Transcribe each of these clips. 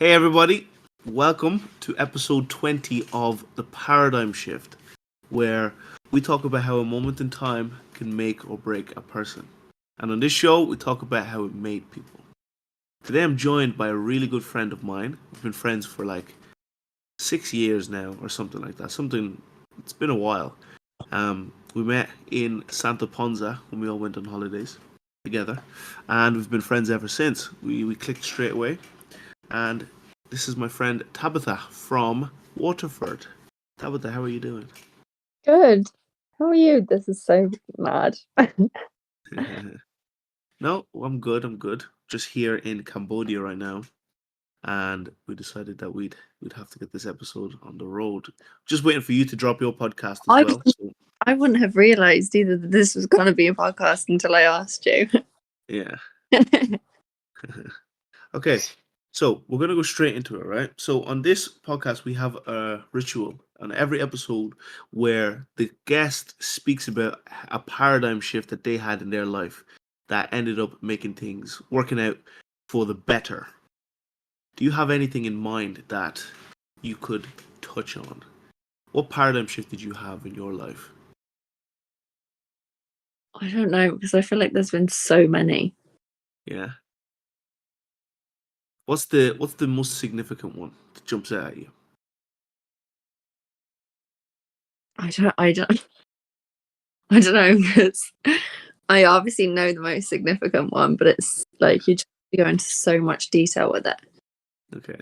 Hey everybody, welcome to episode 20 of The Paradigm Shift, where we talk about how a moment in time can make or break a person. And on this show, we talk about how it made people. Today I'm joined by a really good friend of mine. We've been friends for like 6 years now or something like that. It's been a while. We met in Santa Ponza when we all went on holidays together, and we've been friends ever since. We clicked straight away. And this is my friend Tabitha from Waterford. Tabitha, how are you doing? Good. How are you? This is so mad. No, I'm good. I'm good. Just here in Cambodia right now, and we decided that we'd have to get this episode on the road. Just waiting for you to drop your podcast as I, well. So, I wouldn't have realised either that this was going to be a podcast until I asked you. yeah. Okay, so we're gonna go straight into it, right? So on this podcast, we have a ritual on every episode where the guest speaks about a paradigm shift that they had in their life that ended up making things working out for the better. Do you have anything in mind that you could touch on? What paradigm shift did you have in your life? I don't know, because I feel like there's been so many. Yeah. What's the most significant one that jumps out at you? I don't know, because I obviously know the most significant one, but it's like you just go into so much detail with it. Okay.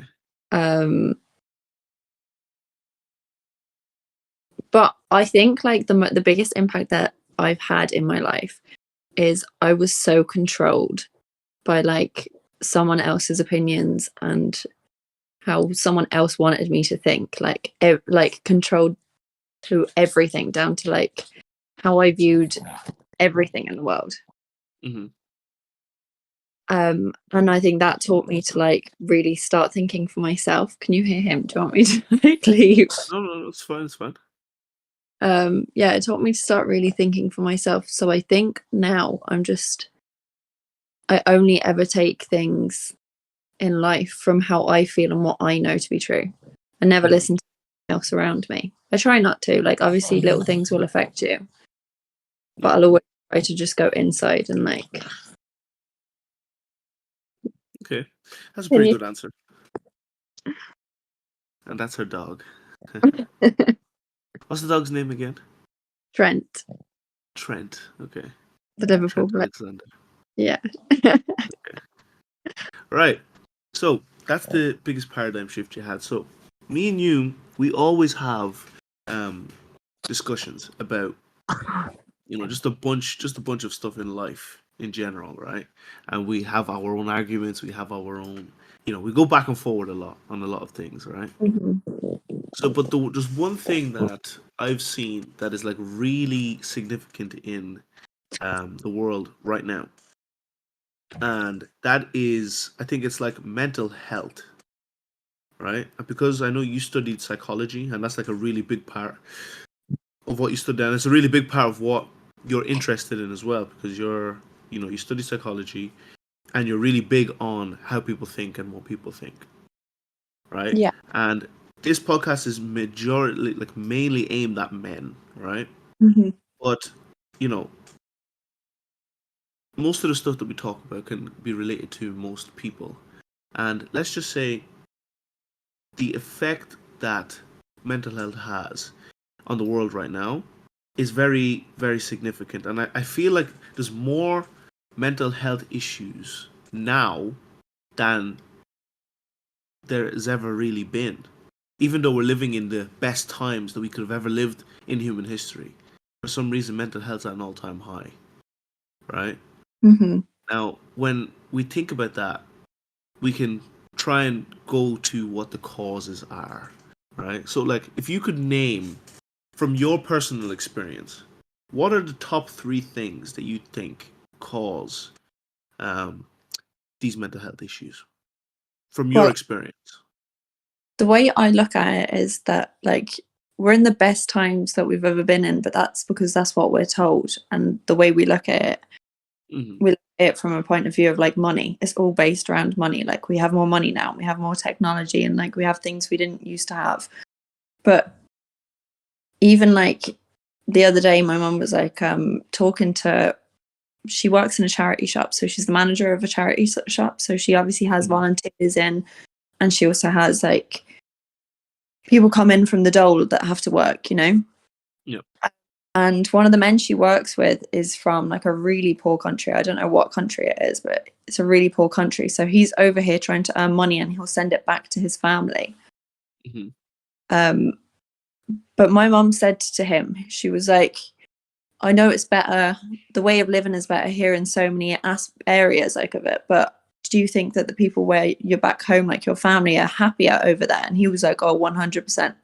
But I think like the biggest impact that I've had in my life is I was so controlled by like someone else's opinions and how someone else wanted me to think, like controlled through everything down to like how I viewed everything in the world. Mm-hmm. And I think that taught me to like really start thinking for myself. Can you hear him? Do you want me to like leave? No, it's fine. It's fine. Yeah, it taught me to start really thinking for myself. So I think now I only ever take things in life from how I feel and what I know to be true. I never listen to anything else around me. I try not to. Like, obviously, little things will affect you, but I'll always try to just go inside and like. Okay, that's a pretty good answer. And that's her dog. What's the dog's name again? Trent, Trent. Okay. the Liverpool Trent player. Alexander. Yeah. Okay. Right. So that's the biggest paradigm shift you had. So me and you, we always have discussions about just a bunch of stuff in life in general, right? And we have our own arguments. We have our own. We go back and forward a lot on a lot of things, right? So, but there's one thing that I've seen that is like really significant in the world right now, and that is, I think it's like mental health, right? And because I know you studied psychology, and that's like a really big part of what you studied, and it's a really big part of what you're interested in as well, because you study psychology, and you're really big on how people think and what people think, right? Yeah. And this podcast is majority like mainly aimed at men, right? Mm-hmm. But you know, most of the stuff that we talk about can be related to most people. And let's just say the effect that mental health has on the world right now is very, very significant. And I feel like there's more mental health issues now than there has ever really been. Even though we're living in the best times that we could have ever lived in human history, for some reason mental health's at an all-time high, right? Mm-hmm. Now, when we think about that, we can try and go to what the causes are, right? So, like, if you could name, from your personal experience, what are the top 3 things that you think cause these mental health issues from your Well, experience? the way I look at it is that like we're in the best times that we've ever been in, but that's because that's what we're told, and the way we look at it Mm-hmm. we look at it from a point of view of like money. It's all based around money. Like we have more money now, we have more technology, and like we have things we didn't used to have. But even like the other day, my mum was like talking to. She works in a charity shop, so she's the manager of a charity shop. So she obviously has Mm-hmm. volunteers in, and she also has like people come in from the dole that have to work, you know. Yep. And one of the men she works with is from like a really poor country. I don't know what country it is, but it's a really poor country. So he's over here trying to earn money, and he'll send it back to his family. Mm-hmm. Um, but my mum said to him, she was like, I know it's better, the way of living is better here in so many areas like of it, but do you think that the people where you're back home, like your family, are happier over there? And he was like, oh, 100%. Like,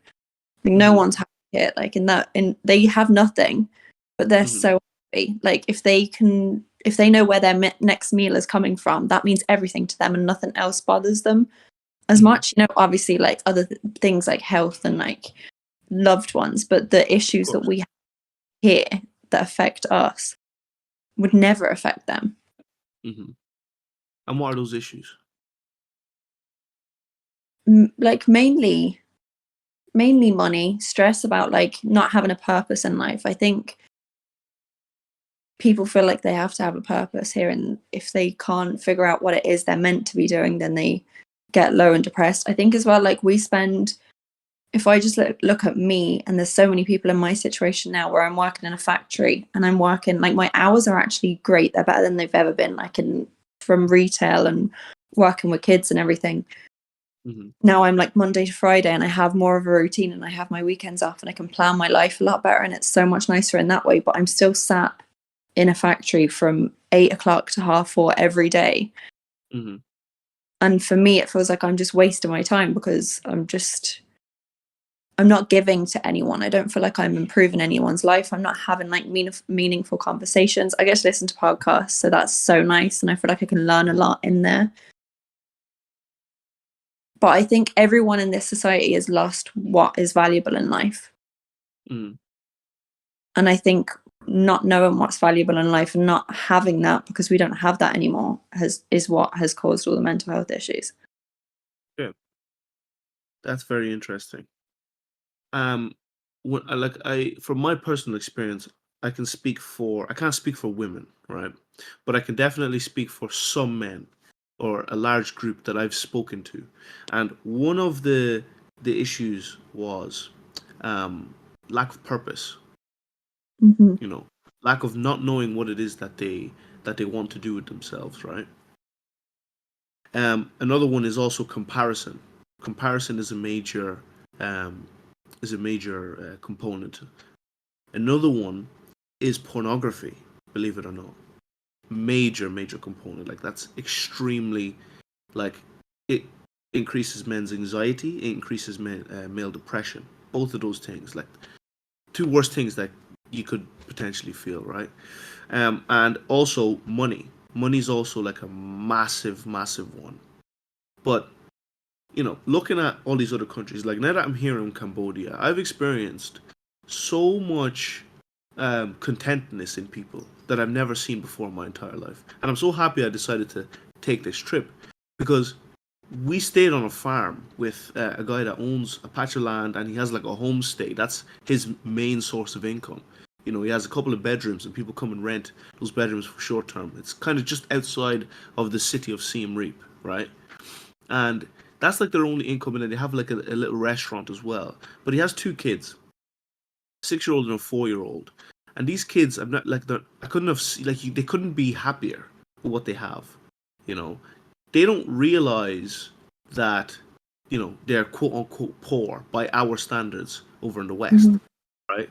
no Mm-hmm. one's happy here. Like in that, and they have nothing, but they're Mm-hmm. so happy. Like if they know where their next meal is coming from, that means everything to them, and nothing else bothers them as Mm-hmm. much. You know, obviously, like other things like health and like loved ones, but the Of issues that course. we have here that affect us would never affect them. Mm-hmm. And what are those issues? Like mainly money, stress about like not having a purpose in life. I think people feel like they have to have a purpose here, and if they can't figure out what it is they're meant to be doing, then they get low and depressed. I think as well, like we spend, if I just look at me, and there's so many people in my situation now where I'm working in a factory, and I'm working, like my hours are actually great, they're better than they've ever been, like in from retail and working with kids and everything. Mm-hmm. Now I'm like Monday to Friday, and I have more of a routine, and I have my weekends off, and I can plan my life a lot better, and it's so much nicer in that way. But I'm still sat in a factory from 8 o'clock to 4:30 every day. Mm-hmm. And for me, it feels like I'm just wasting my time, because I'm not giving to anyone. I don't feel like I'm improving anyone's life. I'm not having like meaningful conversations. I get to listen to podcasts, so that's so nice, and I feel like I can learn a lot in there. But I think everyone in this society has lost what is valuable in life. Mm-hmm. And I think not knowing what's valuable in life and not having that, because we don't have that anymore, is what has caused all the mental health issues. Yeah, that's very interesting. Um, from my personal experience, I can't speak for women, right? But I can definitely speak for some men or a large group that I've spoken to. And one of the issues was um, lack of purpose, Mm-hmm. you know, lack of not knowing what it is that they want to do with themselves, right? Another one is also comparison. Comparison um, is a major component. Another one is pornography, believe it or not. Major component. Like that's extremely like it increases men's anxiety, it increases male depression. Both of those things, like two worst things that you could potentially feel, right? And also money. Money's also like a massive one. But looking at all these other countries, like now that I'm here in Cambodia, I've experienced so much contentness in people that I've never seen before in my entire life. And I'm so happy I decided to take this trip because we stayed on a farm with a guy that owns a patch of land and he has like a homestay. That's his main source of income. He has a couple of bedrooms and people come and rent those bedrooms for short term. It's kind of just outside of the city of Siem Reap, right? And that's like their only income, and then they have like a little restaurant as well. But he has two kids, 6-year-old and a 4-year-old, and these kids, I'm not like I couldn't have like they couldn't be happier with what they have. You know, they don't realize that they're quote unquote poor by our standards over in the West, Mm-hmm. right?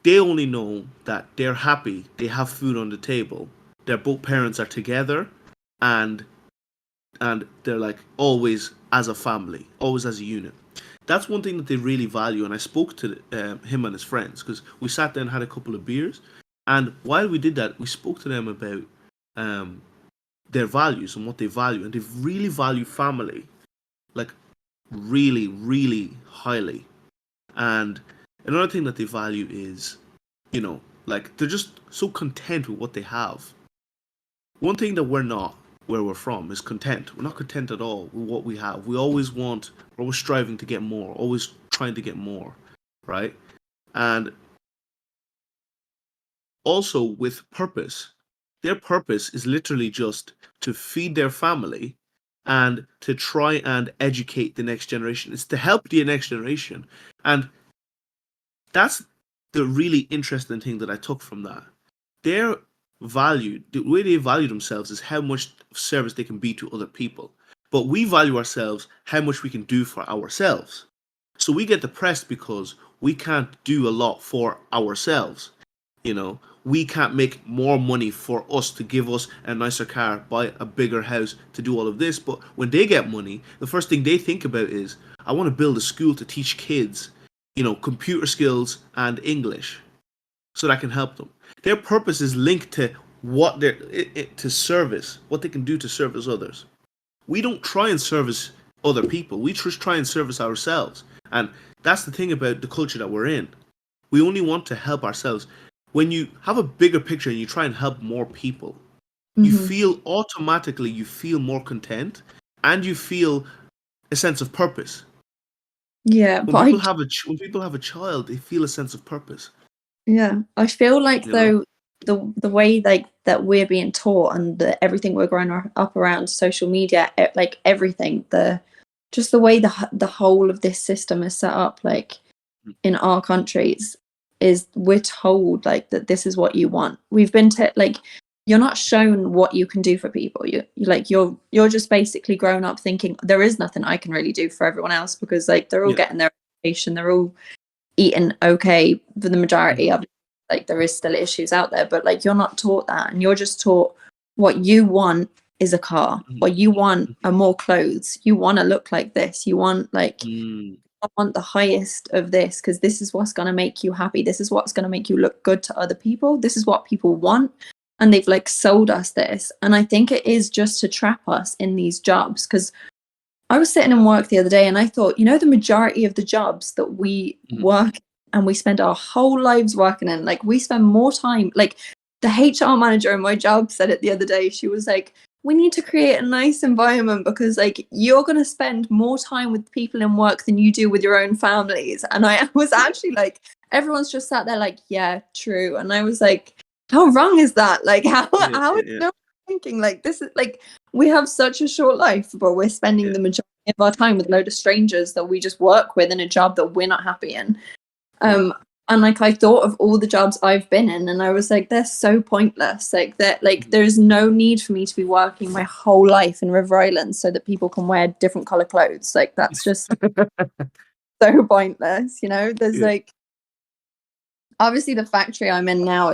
They only know that they're happy, they have food on the table, their both parents are together, and they're like always as a family, always as a unit. That's one thing that they really value. And I spoke to him and his friends because we sat there and had a couple of beers. And while we did that, we spoke to them about um, their values and what they value. And they really value family, like really highly. And another thing that they value is, like they're just so content with what they have. one thing that we're not where we're from is content. We're not content at all with what we have. We always want, we're always striving to get more, always trying to get more, right? And also with purpose. Their purpose is literally just to feed their family and to try and educate the next generation. It's to help the next generation. And that's the really interesting thing that I took from that. Their value, the way they value themselves is how much service they can be to other people. But we value ourselves how much we can do for ourselves. So we get depressed because we can't do a lot for ourselves. You know, we can't make more money for us to give us a nicer car, buy a bigger house, to do all of this. But when they get money, the first thing they think about is, I want to build a school to teach kids, computer skills and English so that I can help them. Their purpose is linked to what they're to service, what they can do to service others. We don't try and service other people. We just try and service ourselves. And that's the thing about the culture that we're in. We only want to help ourselves. When you have a bigger picture and you try and help more people, you feel automatically, you feel more content and you feel a sense of purpose. Yeah, When people have a child, they feel a sense of purpose. Yeah, I feel like though the way like that we're being taught and everything we're growing up around social media, like everything, just the way the whole of this system is set up, like in our countries, is we're told like that this is what you want. We've been like, you're not shown what you can do for people. You're just basically grown up thinking there is nothing I can really do for everyone else, because like they're all getting their education, they're all eating okay for the majority of, like, there is still issues out there, but like you're not taught that, and you're just taught what you want is a car, what you want are more clothes, you want to look like this, you want like I want the highest of this because this is what's going to make you happy, this is what's going to make you look good to other people, this is what people want. And they've like sold us this, and I think it is just to trap us in these jobs. Because I was sitting in work the other day and I thought, the majority of the jobs that we work and we spend our whole lives working in, like we spend more time, like the HR manager in my job said it the other day. She was like, we need to create a nice environment because like you're going to spend more time with people in work than you do with your own families. And I was actually like, everyone's just sat there like, yeah, true. And I was like, how wrong is that? Like how is no thinking like this? Is like, we have such a short life, but we're spending the majority of our time with a load of strangers that we just work with in a job that we're not happy in. And like I thought of all the jobs I've been in, and I was like, they're so pointless. Like that, like there's no need for me to be working my whole life in River Island so that people can wear different color clothes. Like that's just so pointless. There's like, obviously the factory I'm in now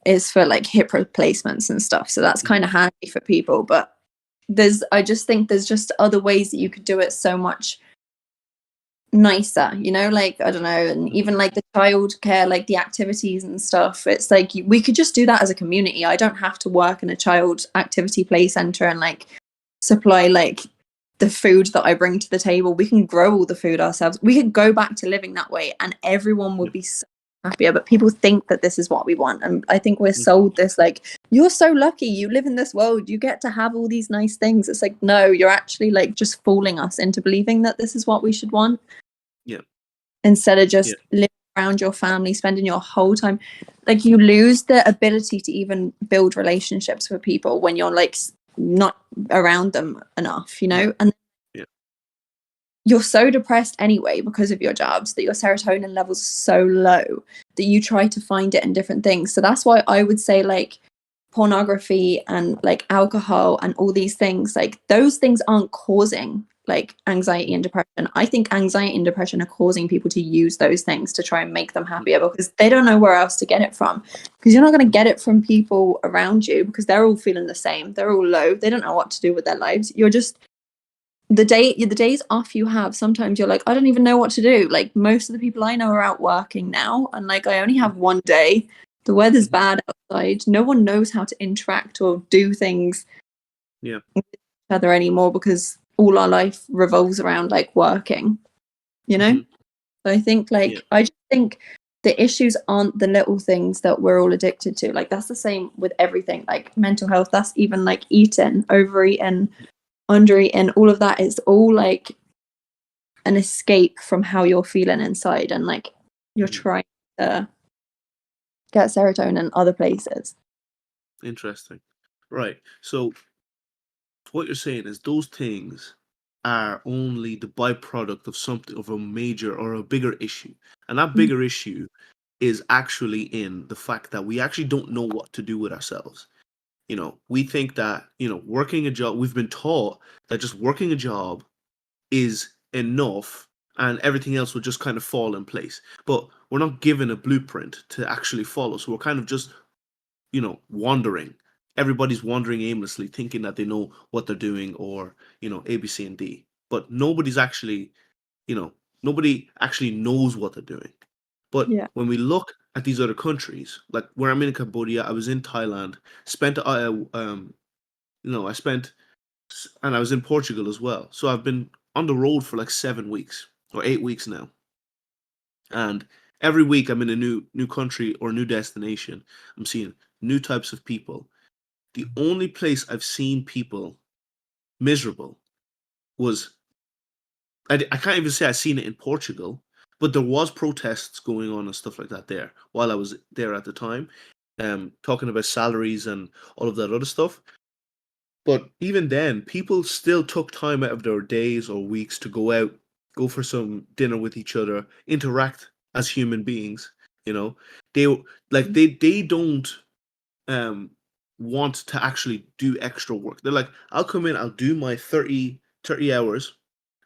is for like hip replacements and stuff, so that's kind of handy for people, but I just think there's just other ways that you could do it so much nicer, like I don't know. And even like the childcare, like the activities and stuff, it's like we could just do that as a community. I don't have to work in a child activity play center and like supply like the food that I bring to the table. We can grow all the food ourselves. We could go back to living that way and everyone would be so happier. But people think that this is what we want, and I think we're sold this like, you're so lucky, you live in this world, you get to have all these nice things. It's like, no, you're actually like just fooling us into believing that this is what we should want, instead of just living around your family, spending your whole time. Like you lose the ability to even build relationships with people when you're like not around them enough, and you're so depressed anyway because of your jobs that your serotonin levels are so low that you try to find it in different things. So that's why I would say like pornography and like alcohol and all these things, like those things aren't causing like anxiety and depression. I think anxiety and depression are causing people to use those things to try and make them happier because they don't know where else to get it from. Because you're not going to get it from people around you because they're all feeling the same. They're all low. They don't know what to do with their lives. You're just the days off you have, sometimes you're like, I don't even know what to do. Like most of the people I know are out working now, and like I only have one day. The weather's bad outside. No one knows how to interact or do things with each other anymore because all our life revolves around like working, So I think like I just think the issues aren't the little things that we're all addicted to. Like that's the same with everything, like mental health. That's even like eating, overeating, undereating, all of that is all like an escape from how you're feeling inside, and like you're trying to get serotonin in other places. Interesting. Right. So what you're saying is those things are only the byproduct of something, of a major or a bigger issue. And that bigger issue is actually in the fact that we actually don't know what to do with ourselves. We think that, working a job, we've been taught that just working a job is enough and everything else will just kind of fall in place. But we're not given a blueprint to actually follow. So we're kind of just, wandering. Everybody's wandering aimlessly, thinking that they know what they're doing, or, A, B, C, and D. But nobody actually knows what they're doing. But Yeah. when we look at these other countries, like where I'm in Cambodia, I was in Thailand, I spent, and I was in Portugal as well. So I've been on the road for like 7 weeks or 8 weeks now. And every week I'm in a new country or new destination. I'm seeing new types of people. The only place I've seen people miserable was, I can't even say I've seen it in Portugal, but there was protests going on and stuff like that there while I was there at the time, talking about salaries and all of that other stuff. But even then, people still took time out of their days or weeks to go out, go for some dinner with each other, interact as human beings. They they don't um want to actually do extra work. They're like, I'll come in, I'll do my 30 hours,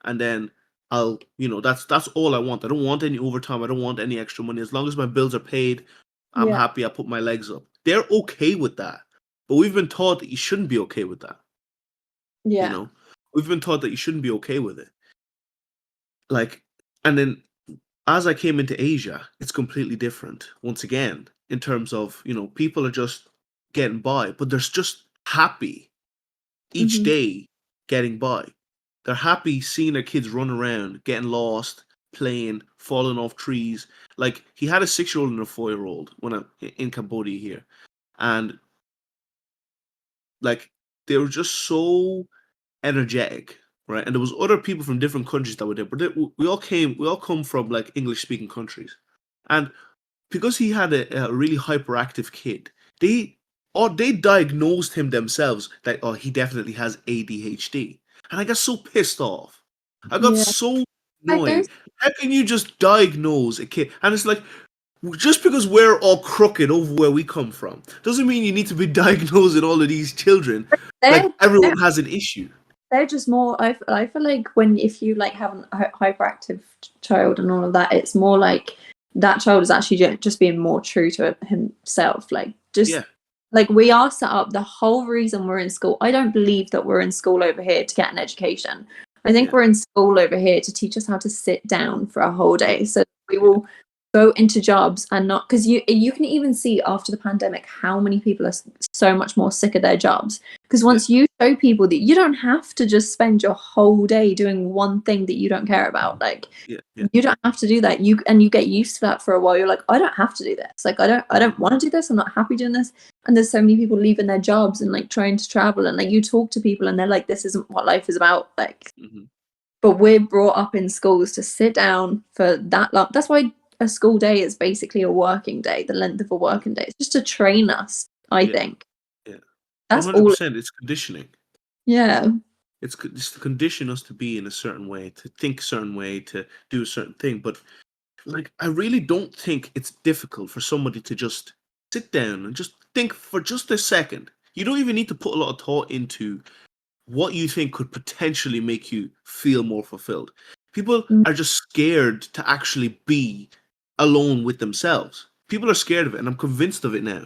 and then that's all I want. I don't want any overtime. I don't want any extra money. As long as my bills are paid, I'm Yeah. happy. I put my legs up. They're okay with that. But we've been taught that you shouldn't be okay with that. Yeah. We've been taught that you shouldn't be okay with it. Like, and then as I came into Asia, it's completely different once again, in terms of, people are just getting by, but they're just happy each day getting by. They're happy seeing their kids run around, getting lost, playing, falling off trees. Like, he had a 6-year-old and a 4-year-old when I'm in Cambodia here. And like, they were just so energetic, right? And there was other people from different countries that were there, but we all come from like English speaking countries, and because he had a really hyperactive kid, they diagnosed him themselves that, oh, he definitely has ADHD, and I got so pissed off. I got Yeah. so Like annoyed. How can you just diagnose a kid? And it's like, just because we're all crooked over where we come from doesn't mean you need to be diagnosing all of these children they're like everyone has an issue. they're just more, I feel like if you like have a hyperactive child and all of that, it's more like that child is actually just being more true to himself, like just Yeah, like we are set up. The whole reason we're in school, I don't believe that we're in school over here to get an education. I think yeah, we're in school over here to teach us how to sit down for a whole yeah, day, so we yeah, will go into jobs and not, because you can even see after the pandemic how many people are so much more sick of their jobs, because yeah, once you show people that you don't have to just spend your whole day doing one thing that you don't care about, like yeah, yeah, you don't have to do that. You get used to that for a while. You're like, I don't have to do this. Like I don't want to do this. I'm not happy doing this. And there's so many people leaving their jobs and like trying to travel, and like you talk to people and they're like, this isn't what life is about. Like, hmm but we're brought up in schools to sit down for that long. That's why a school day is basically a working day, the length of a yeah, working day. It's just to train us, I yeah, think. yeah. One That's hundred all. percent. It's conditioning. Yeah. It's to condition us to be in a certain way, to think a certain way, to do a certain thing. But like, I really don't think it's difficult for somebody to just sit down and just think for just a second. You don't even need to put a lot of thought into what you think could potentially make you feel more fulfilled. People Mm. are just scared to actually be alone with themselves. People are scared of it, and I'm convinced of it now.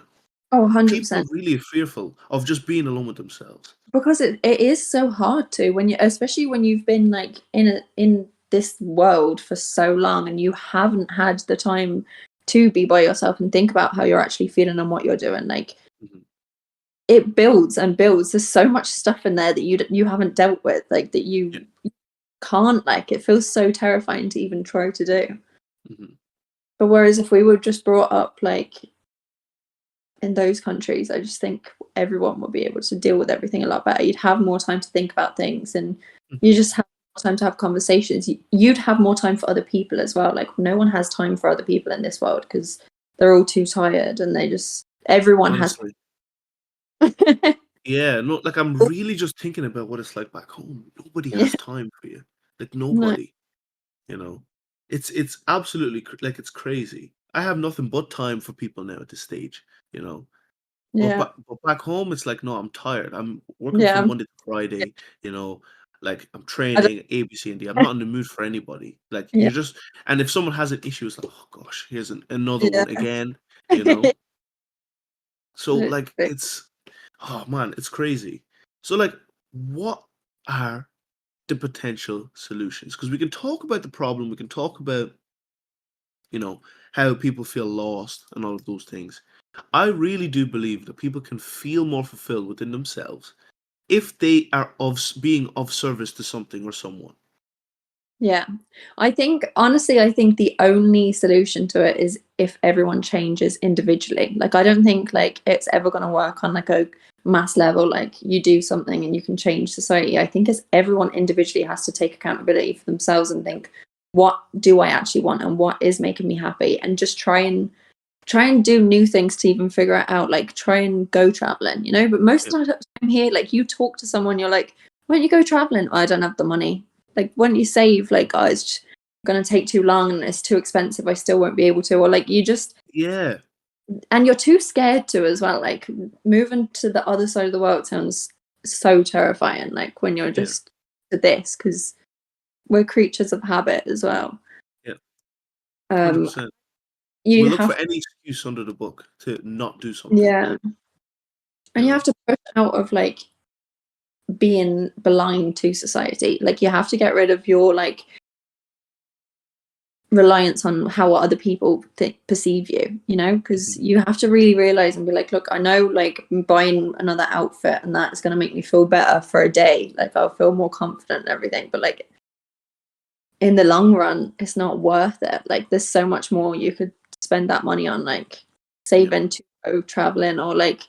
Oh, People are 100%. really fearful of just being alone with themselves. Because it is so hard to, when you, especially when you've been like in this world for so long and you haven't had the time to be by yourself and think about how you're actually feeling and what you're doing. Like Mhm. it builds and builds. There's so much stuff in there that you haven't dealt with, like that Yeah. you can't, like it feels so terrifying to even try to do. Mhm. But whereas if we were just brought up like in those countries, I just think everyone would be able to deal with everything a lot better. You'd have more time to think about things, and you just have more time to have conversations. You'd have more time for other people as well. Like no one has time for other people in this world because they're all too tired, and everyone Honestly. has. Yeah, no, like I'm really just thinking about what it's like back home. Nobody Yeah, has time for you. Like no, nobody, you know. It's absolutely like it's crazy. I have nothing but time for people now at this stage, you know. yeah, But back home it's like no, I'm tired. I'm working yeah. from Monday to Friday, you know, like I'm I don't, training A, B, C, and D. I'm not in the mood for anybody. Like yeah, you're just and if someone has an issue, it's like, oh gosh, here's another yeah. one again, you know. So like it's oh man, it's crazy. So like what are the potential solutions? Because we can talk about the problem, we can talk about, you know, how people feel lost and all of those things. I really do believe that people can feel more fulfilled within themselves if they are being of service to something or someone. Yeah. I think the only solution to it is if everyone changes individually. Like I don't think like it's ever going to work on like a mass level like you do something and you can change society. I think as everyone individually has to take accountability for themselves and think what do I actually want and what is making me happy, and just try and do new things to even figure it out. Like try and go traveling, you know. But most Yeah, of the time here, like you talk to someone, you're like, why don't you go traveling? Oh, I don't have the money. Like why don't you save? Like oh, it's just gonna take too long and it's too expensive. I still won't be able to. Or like you just yeah, and you're too scared to as well. Like moving to the other side of the world sounds so terrifying. Like when you're yeah, just to this because we're creatures of habit as well. yeah, Um, 100%. you We'll look for have any excuse under the book to not do something, yeah, you and you have know? to push out of like being blind to society. Like you have to get rid of your like reliance on how other people perceive you, you know, because Mhm. you have to really realize and be like, look, I know like buying another outfit and that is going to make me feel better for a day. Like I'll feel more confident and everything. But like in the long run, it's not worth it. Like there's so much more you could spend that money on, like Yeah, saving to go traveling, or like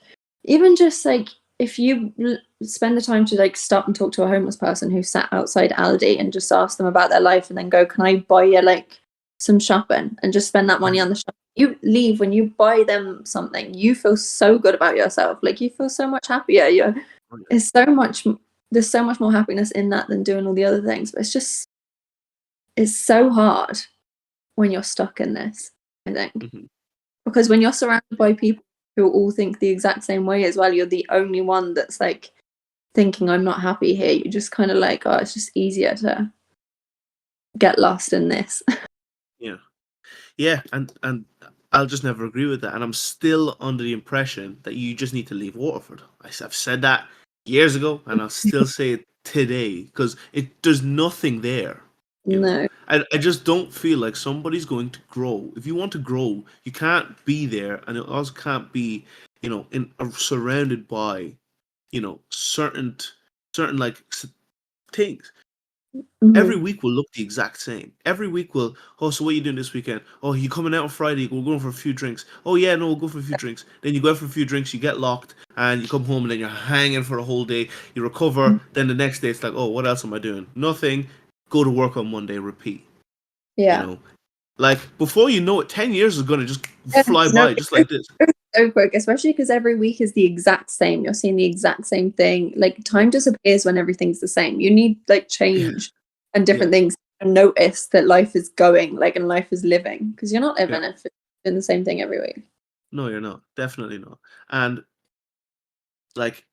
even just like if you spend the time to like stop and talk to a homeless person who sat outside Aldi and just ask them about their life and then go, can I buy you like some shopping, and just spend that money mhm. on the shop. You leave when you buy them something, you feel so good about yourself. Like you feel so much happier. Oh, yeah. It's so much, there's so much more happiness in that than doing all the other things. But it's so hard when you're stuck in this, I think. Mhm. Because when you're surrounded Yeah, by people who all think the exact same way as well, you're the only one that's like thinking, I'm not happy here. You're just kind of like, oh, it's just easier to get lost in this. yeah. Yeah, and I'll just never agree with that. And I'm still under the impression that you just need to leave Waterford. I've said that years ago, and I'll still say it today because there's nothing there. You know, No. I just don't feel like somebody's going to grow. If you want to grow, you can't be there, and it also can't be, you know, surrounded by, you know, certain like things. Every Hmm. week will look the exact same. Every week will, oh, so what are you doing this weekend? Oh, you coming out on Friday? We're going for a few drinks. Oh, yeah, no, we'll go for a few drinks. Then you go out for a few drinks, you get locked, and you come home, and then you're hanging for a whole day. You recover, then the next day it's like, oh, what else am I doing? Nothing. Go to work on Monday, repeat. You Yeah. know, like before you know it, 10 years is going to just Yeah. fly No, by just like this. so quick, especially because every week is the exact same. You're seeing the exact same thing. Like Yeah, time disappears when everything's the same. You need like yeah, change and yeah, different things to notice that life is going, like, and life is living. Because you're not yeah. living if it's doing the same thing every week. No, you're not. Definitely not. And like,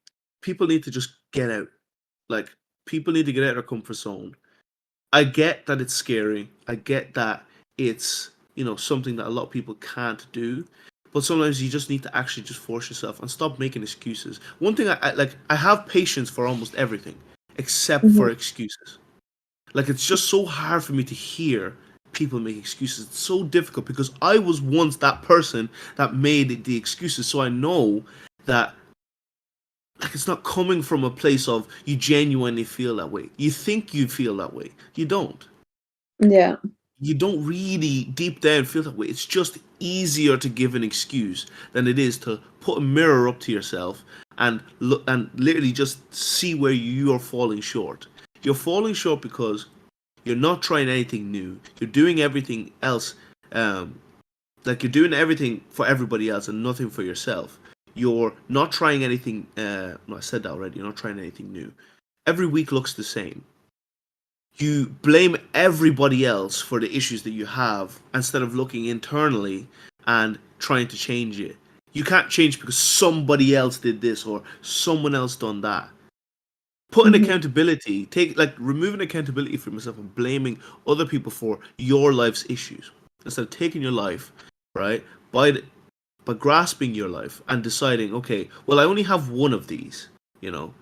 people need to just get out. Like, people need to get out of their comfort zone. I get that it's scary. I get that it's, you know, something that a lot of people can't do. But sometimes you just need to actually just force yourself and stop making excuses. One thing I like, I have patience for almost everything except Mhm. for excuses. Like it's just so hard for me to hear people make excuses. It's so difficult because I was once that person that made the excuses. So I know that like it's not coming from a place of you genuinely feel that way. You think you feel that way. You don't. Yeah. you don't really deep down feel that way. It's just easier to give an excuse than it is to put a mirror up to yourself and look and literally just see where you are falling short. You're falling short because you're not trying anything new. You're doing everything else, like you're doing everything for everybody else and nothing for yourself. You're not trying anything. No, I said that already. You're not trying anything new. Every week looks the same. You blame everybody else for the issues that you have instead of looking internally and trying to change it. You can't change because somebody else did this or someone else done that. Putting Mhm. accountability, removing accountability from yourself and blaming other people for your life's issues instead of taking your life, right, by grasping your life and deciding, okay, well, I only have one of these, you know,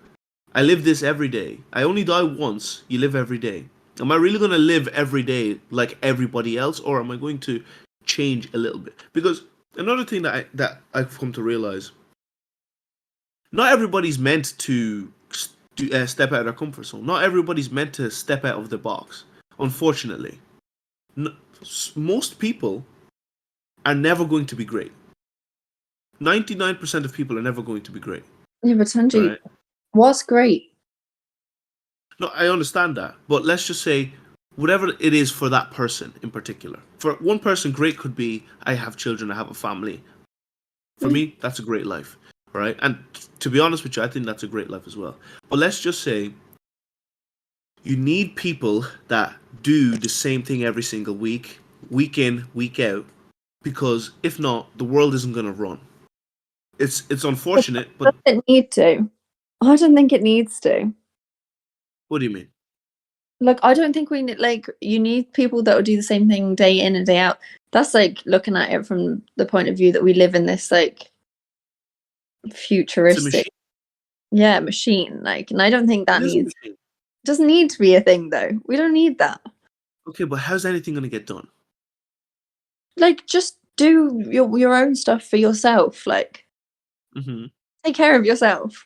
I live this every day. I only die once. You live every day. Am I really going to live every day like everybody else, or am I going to change a little bit? Because another thing that I've come to realize, not everybody's meant to step out of their comfort zone. Not everybody's meant to step out of the box. Unfortunately, most people are never going to be great. 99% of people are never going to be great. Yeah, but Sanji, Right? what's great? No, I understand that, but let's just say whatever it is for that person in particular. For one person, great could be I have children, I have a family. For me, that's a great life, right? And to be honest with you, I think that's a great life as well. But let's just say you need people that do the same thing every single week in, week out, because if not, the world isn't going to run. It's unfortunate, but Does it need to? I don't think it needs to. what do you mean? Like, I don't think we need, like, you need people that will do the same thing day in and day out. That's like looking at it from the point of view that we live in this like It's a futuristic, machine. yeah, machine. Like, and I don't think It that is a needs, machine. doesn't need to be a thing though. We don't need that. Okay, but how's anything going to get done? Like, just do your own stuff for yourself. Like, Hmm. take care of yourself.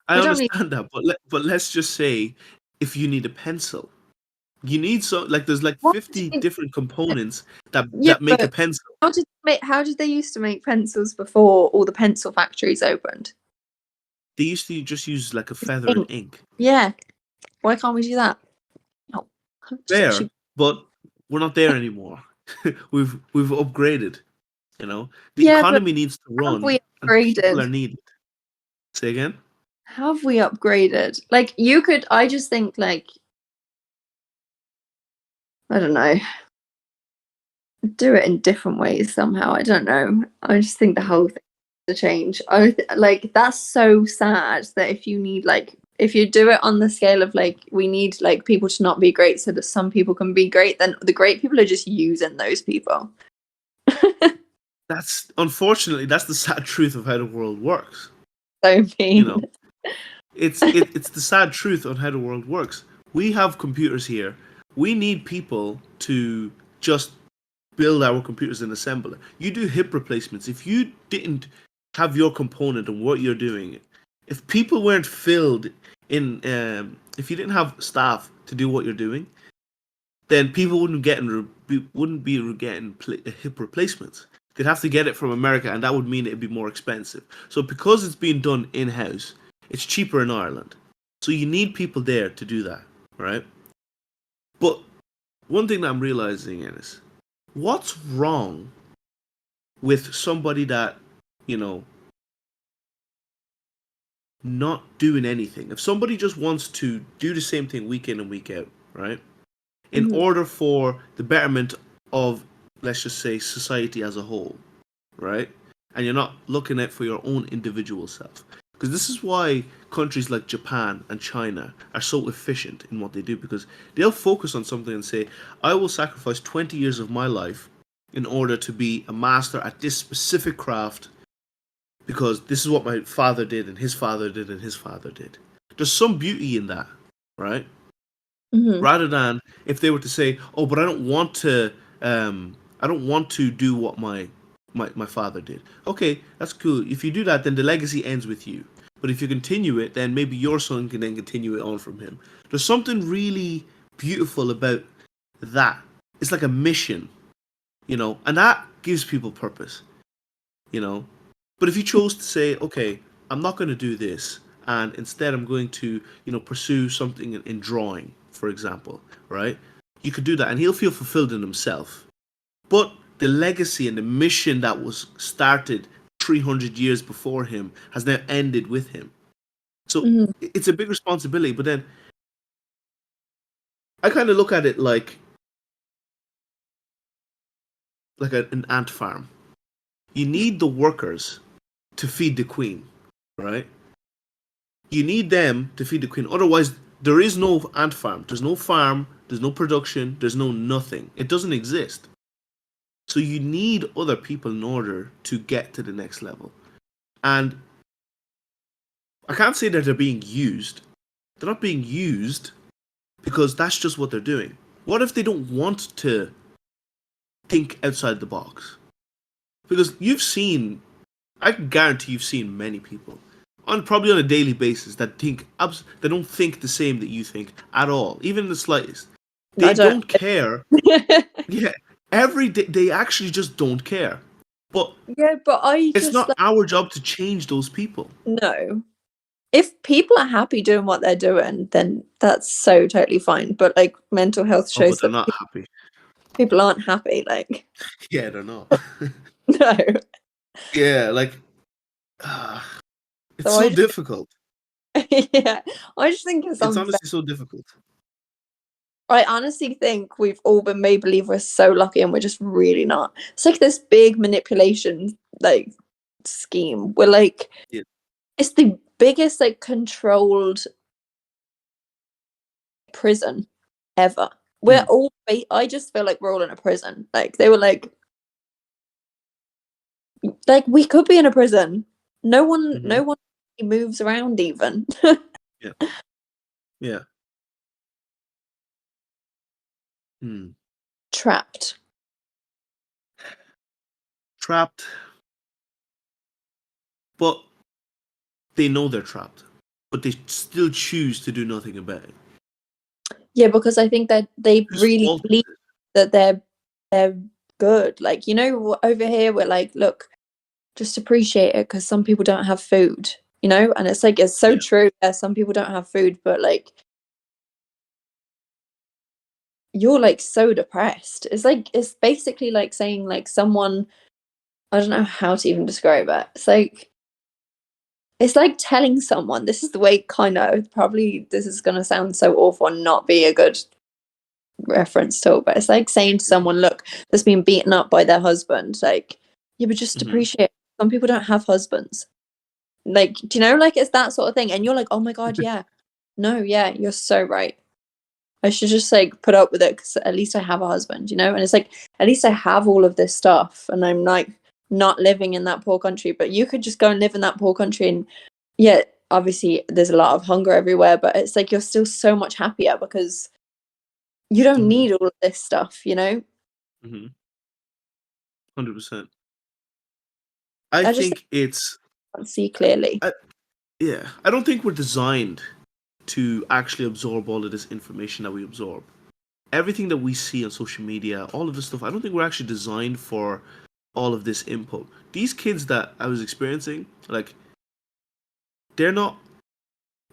I We don't need. understand that, but let's just say if you need a pencil, you need so like there's like What? 50 different components that Yeah, make a but pencil. how did they used to make pencils before all the pencil factories opened? They used to just use like a It's feather and ink. ink. Yeah. Why can't we do that? Oh, just There, actually. but we're not there anymore. We've upgraded. You know, the Yeah, but economy needs to have run, we and people upgraded? are needed. Say again. Have we upgraded? Like, you could. I just think like, I don't know, do it in different ways somehow. I don't know. I just think the whole thing has to change. Like, that's so sad that if you need like, if you do it on the scale of like we need like people to not be great so that some people can be great, then the great people are just using those people. That's unfortunately that's the sad truth of how the world works. So You mean. know, it's the sad truth on how the world works. We have computers here. We need people to just build our computers and assemble it. You do hip replacements. If you didn't have your component and what you're doing, if people weren't filled in, if you didn't have staff to do what you're doing, then people wouldn't be getting hip replacements. They'd have to get it from America, and that would mean it'd be more expensive. So because it's being done in house, it's cheaper in Ireland. So you need people there to do that, right? But one thing that I'm realizing is, what's wrong with somebody that, you know, not doing anything? If somebody just wants to do the same thing week in and week out, right? In Mhm. order for the betterment of, let's just say, society as a whole, right? And you're not looking at for your own individual self. Because this is why countries like Japan and China are so efficient in what they do, because they'll focus on something and say, I will sacrifice 20 years of my life in order to be a master at this specific craft because this is what my father did and his father did and his father did. There's some beauty in that, right? Mhm. Rather than if they were to say, "Oh, but I don't want to do what my father did." Okay, that's cool. If you do that, then the legacy ends with you. But if you continue it, then maybe your son can then continue it on from him. There's something really beautiful about that. it's like a mission, you know, and that gives people purpose, you know. But if you chose to say, okay, I'm not going to do this, and instead I'm going to, you know, pursue something in drawing, for example, right? You could do that, and he'll feel fulfilled in himself. But the legacy and the mission that was started 300 years before him has now ended with him. So Mhm. it's a big responsibility. But then I kind of look at it like an ant farm. You need the workers to feed the queen, right? You need them to feed the queen. Otherwise, there is no ant farm. There's no farm. There's no production. There's no nothing. It doesn't exist. So you need other people in order to get to the next level. And I can't say that they're being used. They're not being used because that's just what they're doing. What if they don't want to think outside the box? Because you've seen, I can guarantee you've seen many people probably on a daily basis that they don't think the same that you think at all, even the slightest. They I don't. don't care. Yeah, every day they actually just don't care. But Yeah, but I it's just not like, our job to change those people. no. If people are happy doing what they're doing, then that's so totally fine. But like mental health Oh, but shows they're that not happy. people aren't happy. Like, Yeah, they're not. no. Yeah, like ah, it's So so difficult. yeah, I just think it's It's unfair. honestly so difficult. I honestly think we've all been made believe we're so lucky and we're just really not. It's like this big manipulation like scheme. We're like Yeah. it's the biggest like controlled prison ever. We're Mm. all I just feel like we're all in a prison. Like they were like we could be in a prison. No one Hmm. no one moves around even. Yeah. Yeah. Hmm. Trapped. Trapped, but they know they're trapped, but they still choose to do nothing about it. Yeah, because I think that they Whose really fault is believe it? that they're good. Like, you know, over here we're like, look, just appreciate it because some people don't have food, you know? And it's like it's so Yeah. true. Yeah, some people don't have food, but like you're like so depressed. It's like it's basically like saying like someone I don't know how to even describe it. It's like telling someone this is the way kind of probably this is gonna sound so awful and not be a good reference to it, but it's like saying to someone, look, that's been beaten up by their husband, like, yeah, but just Hmm. appreciate some people don't have husbands. Like, do you know, like it's that sort of thing. And you're like, oh my God, yeah. No, yeah, you're so right. I should just like put up with it because at least I have a husband, you know? And it's like, at least I have all of this stuff and I'm like not living in that poor country. But you could just go and live in that poor country and yeah, obviously there's a lot of hunger everywhere, but it's like you're still so much happier because you don't Hmm. need all of this stuff, you know? Hmm. 100%. I I just think it's can't see clearly. I, yeah. I don't think we're designed to actually absorb all of this information that we absorb. Everything that we see on social media, all of this stuff, I don't think we're actually designed for all of this input. These kids that I was experiencing, like they're not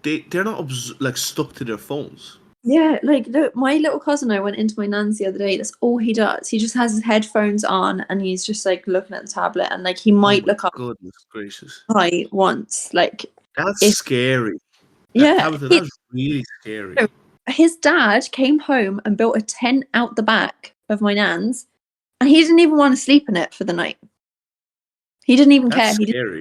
they're not like stuck to their phones. Yeah, like look, my little cousin, I went into my nan's the other day. That's all he does. He just has his headphones on and he's just like looking at the tablet and like he Oh might my look up goodness gracious. high once. Like That's if scary. yeah, Tabitha, that's really scary. his dad came home and built a tent out the back of my nan's and he didn't even want to sleep in it for the night. He didn't even That's care. scary.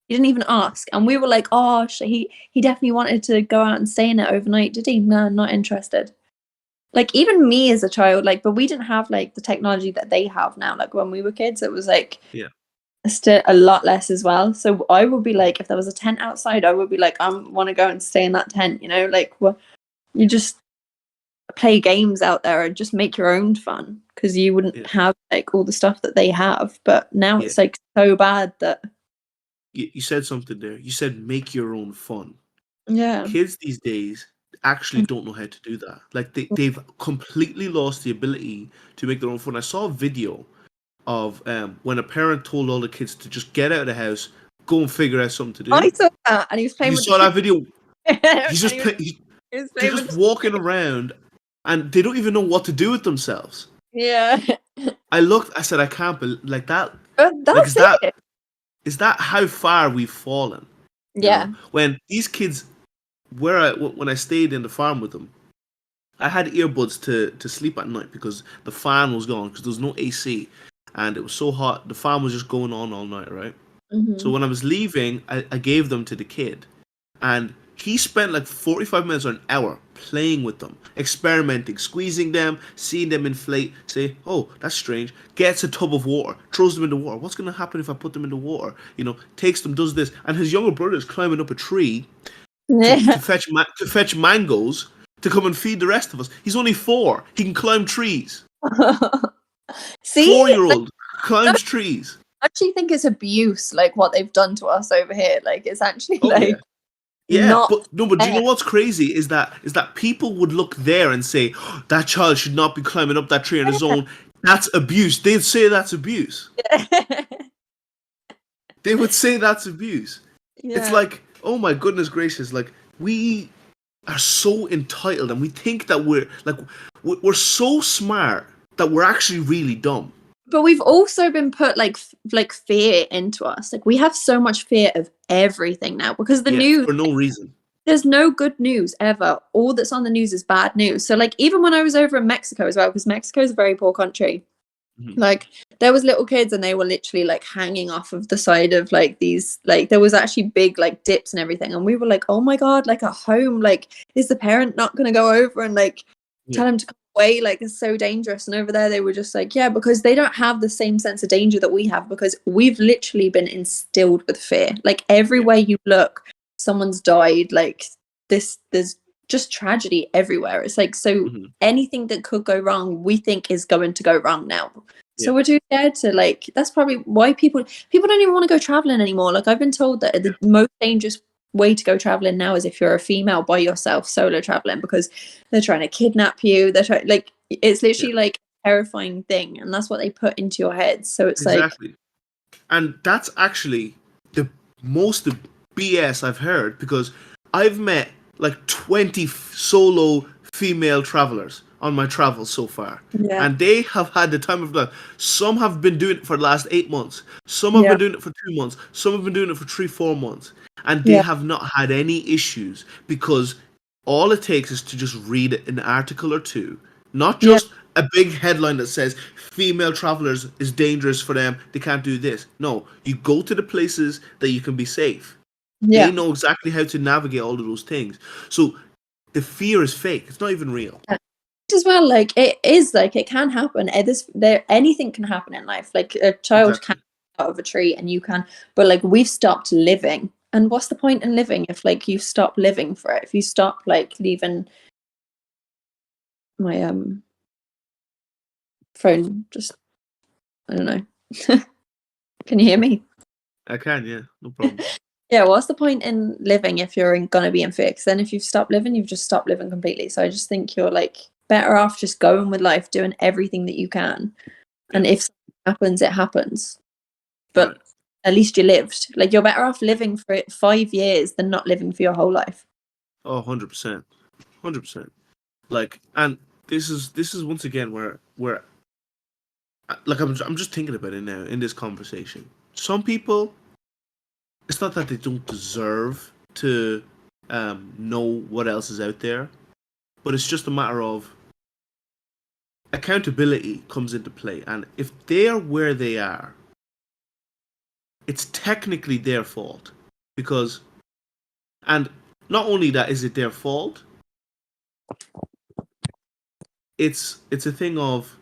He didn't even ask. And we were like, oh, he definitely wanted to go out and stay in it overnight. Did he? No, not interested. Like even me as a child, like, but we didn't have like the technology that they have now. Like when we were kids, it was like Yeah. still a lot less as well. So I would be like, if there was a tent outside, I would be like, I want to go and stay in that tent. You know, like well, you just play games out there and just make your own fun because you wouldn't Yeah. have like all the stuff that they have. But now Yeah. it's like so bad that You said something there. You said make your own fun. yeah. Kids these days, actually don't know how to do that. Like they've completely lost the ability to make their own fun. I saw a video of when a parent told all the kids to just get out of the house, go and figure out something to do. I saw that, and he was playing You with the saw tree. that video? He's just he was they're playing with just the walking around, and they don't even know what to do with themselves. yeah. I looked. I said, I can't believe like that. Like That's it. is that how far we've fallen? You Yeah. know, when these kids, when I stayed in the farm with them, I had earbuds to sleep at night because the fan was gone because there was no AC, and it was so hot. The fan was just going on all night, right? So Hmm. when I was leaving, I gave them to the kid, and he spent like 45 minutes or an hour playing with them, experimenting, squeezing them, seeing them inflate, say, oh, that's strange, gets a tub of water, throws them in the water. What's going to happen if I put them in the water? You know, takes them, does this. And his younger brother is climbing up a tree Yeah. to fetch mangoes to come and feed the rest of us. He's only 4. He can climb trees. See, 4-year-old climbs trees. I actually think it's abuse, like what they've done to us over here. Like it's actually Oh yeah. like Yeah, not but no, but do you fair. know what's crazy is that people would look there and say, "Oh, that child should not be climbing up that tree on his own. That's abuse." They'd say that's abuse. They would say that's abuse. It's Yeah. like, oh my goodness gracious, like we are so entitled and we think that we're so smart that we're actually really dumb. But we've also been put like fear into us. Like we have so much fear of everything now because the Yeah, news, for no reason. there's no good news ever. All that's on the news is bad news. So like even when I was over in Mexico as well, because Mexico is a very poor country, Mhm. like there was little kids and they were literally like hanging off of the side of like these, like there was actually big like dips and everything, and we were like, oh my god, like at home, like is the parent not going to go over and like Yeah, tell him to come away, like it's so dangerous? And over there they were just like, yeah, because they don't have the same sense of danger that we have, because we've literally been instilled with fear. Like yeah. everywhere you look, someone's died, like there's just tragedy everywhere. It's like, so Hmm. anything that could go wrong we think is going to go wrong now. Yeah, So we're too scared to, like, that's probably why people don't even want to go traveling anymore. Like I've been told that yeah, the most dangerous way to go traveling now is if you're a female by yourself solo traveling, because they're trying to kidnap you. They're trying, like, it's yeah. literally like a terrifying thing, and that's what they put into your head. So it's like, Exactly. And that's actually the most BS I've heard because I've met like 20 solo female travelers on my travels so far. yeah, And they have had the time of their life. Some have been doing it for the last 8 months. Some have yeah, been doing it for 2 months. Some have been doing it for 3, 4 months. And they yeah, have not had any issues because all it takes is to just read an article or two, not yeah, just a big headline that says female travelers is dangerous for them, they can't do this. No, you go to the places that you can be safe. They yeah. know exactly how to navigate all of those things. So the fear is fake. It's not even real. As well, like it is, like it can happen. There anything can happen in life. Like a child can Exactly. out of a tree and you can, but like we've stopped living. And what's the point in living if like you stop living for it? If you stop like leaving my phone, just I don't know. Can you hear me? I can, yeah, no problem. Yeah, what's the point in living if you're gonna be in fear? Because then if you've stopped living, you've just stopped living completely. So I just think you're like better off just going with life, doing everything that you can. Yeah, And if something happens, it happens. right. But at least you lived. Like you're better off living for 5 years than not living for your whole life. Oh, 100%. 100%. Like, and this is once again where like I'm just thinking about it now in this conversation. Some people, it's not that they don't deserve to know what else is out there, but it's just a matter of accountability comes into play. And if they are where they are, it's technically their fault. Because, and not only that is it their fault, it's a thing of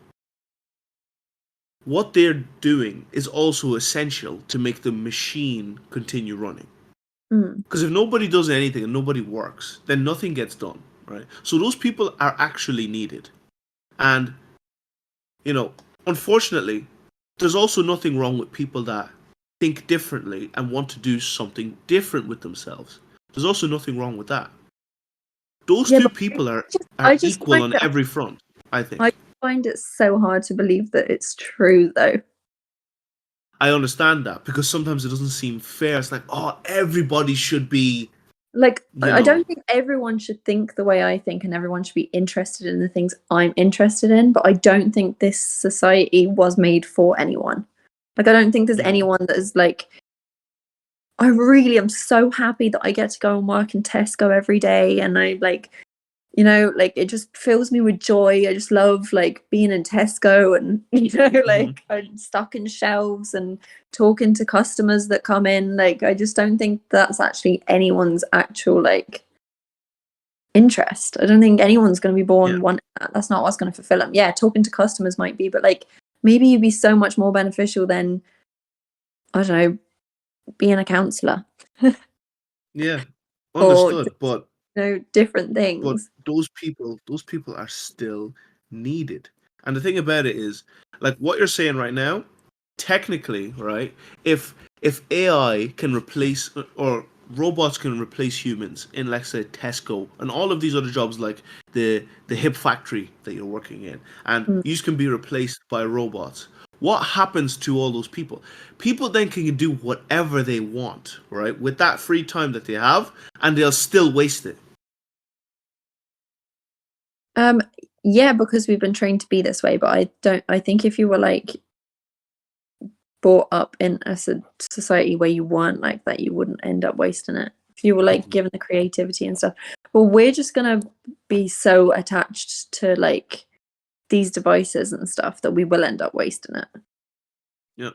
what they're doing is also essential to make the machine continue running. Mm. Because if nobody does anything and nobody works, then nothing gets done, right? So those people are actually needed. And, you know, unfortunately, there's also nothing wrong with people that think differently and want to do something different with themselves. There's also nothing wrong with that. Those Yeah, two but people are I just equal find on it every front, I think. I find it so hard to believe that it's true though. I understand that because sometimes it doesn't seem fair. It's like, oh, everybody should be, Like you I know. don't think everyone should think the way I think and everyone should be interested in the things I'm interested in, but I don't think this society was made for anyone. Like I don't think there's Mhm. anyone that is like I really am so happy that I get to go and work in Tesco every day and I like like it just fills me with joy. I just love like being in Tesco and Mhm. like I'm stuck in shelves and talking to customers that come in. Like I just don't think that's actually anyone's actual like interest. I don't think anyone's going to be Yeah. born wanting that. That's not what's going to fulfill them. Yeah, talking to customers might be, but like maybe you'd be so much more beneficial than I don't know being a counselor Yeah. or Understood. But different but things. those people are still needed. And the thing about it is, like what you're saying right now, technically, right? If AI can replace or robots can replace humans in, let's say, Tesco and all of these other jobs like the hip factory that you're working in, and Mm. you can be replaced by robots. What happens to all those people? People then can do whatever they want, right? With that free time that they have, and they'll still waste it. Um, yeah, because we've been trained to be this way, but I think if you were like brought up in a society where you weren't like that, you wouldn't end up wasting it. If you were like Mhm. given the creativity and stuff. Well, we're just gonna be so attached to like these devices and stuff that we will end up wasting it. Yeah,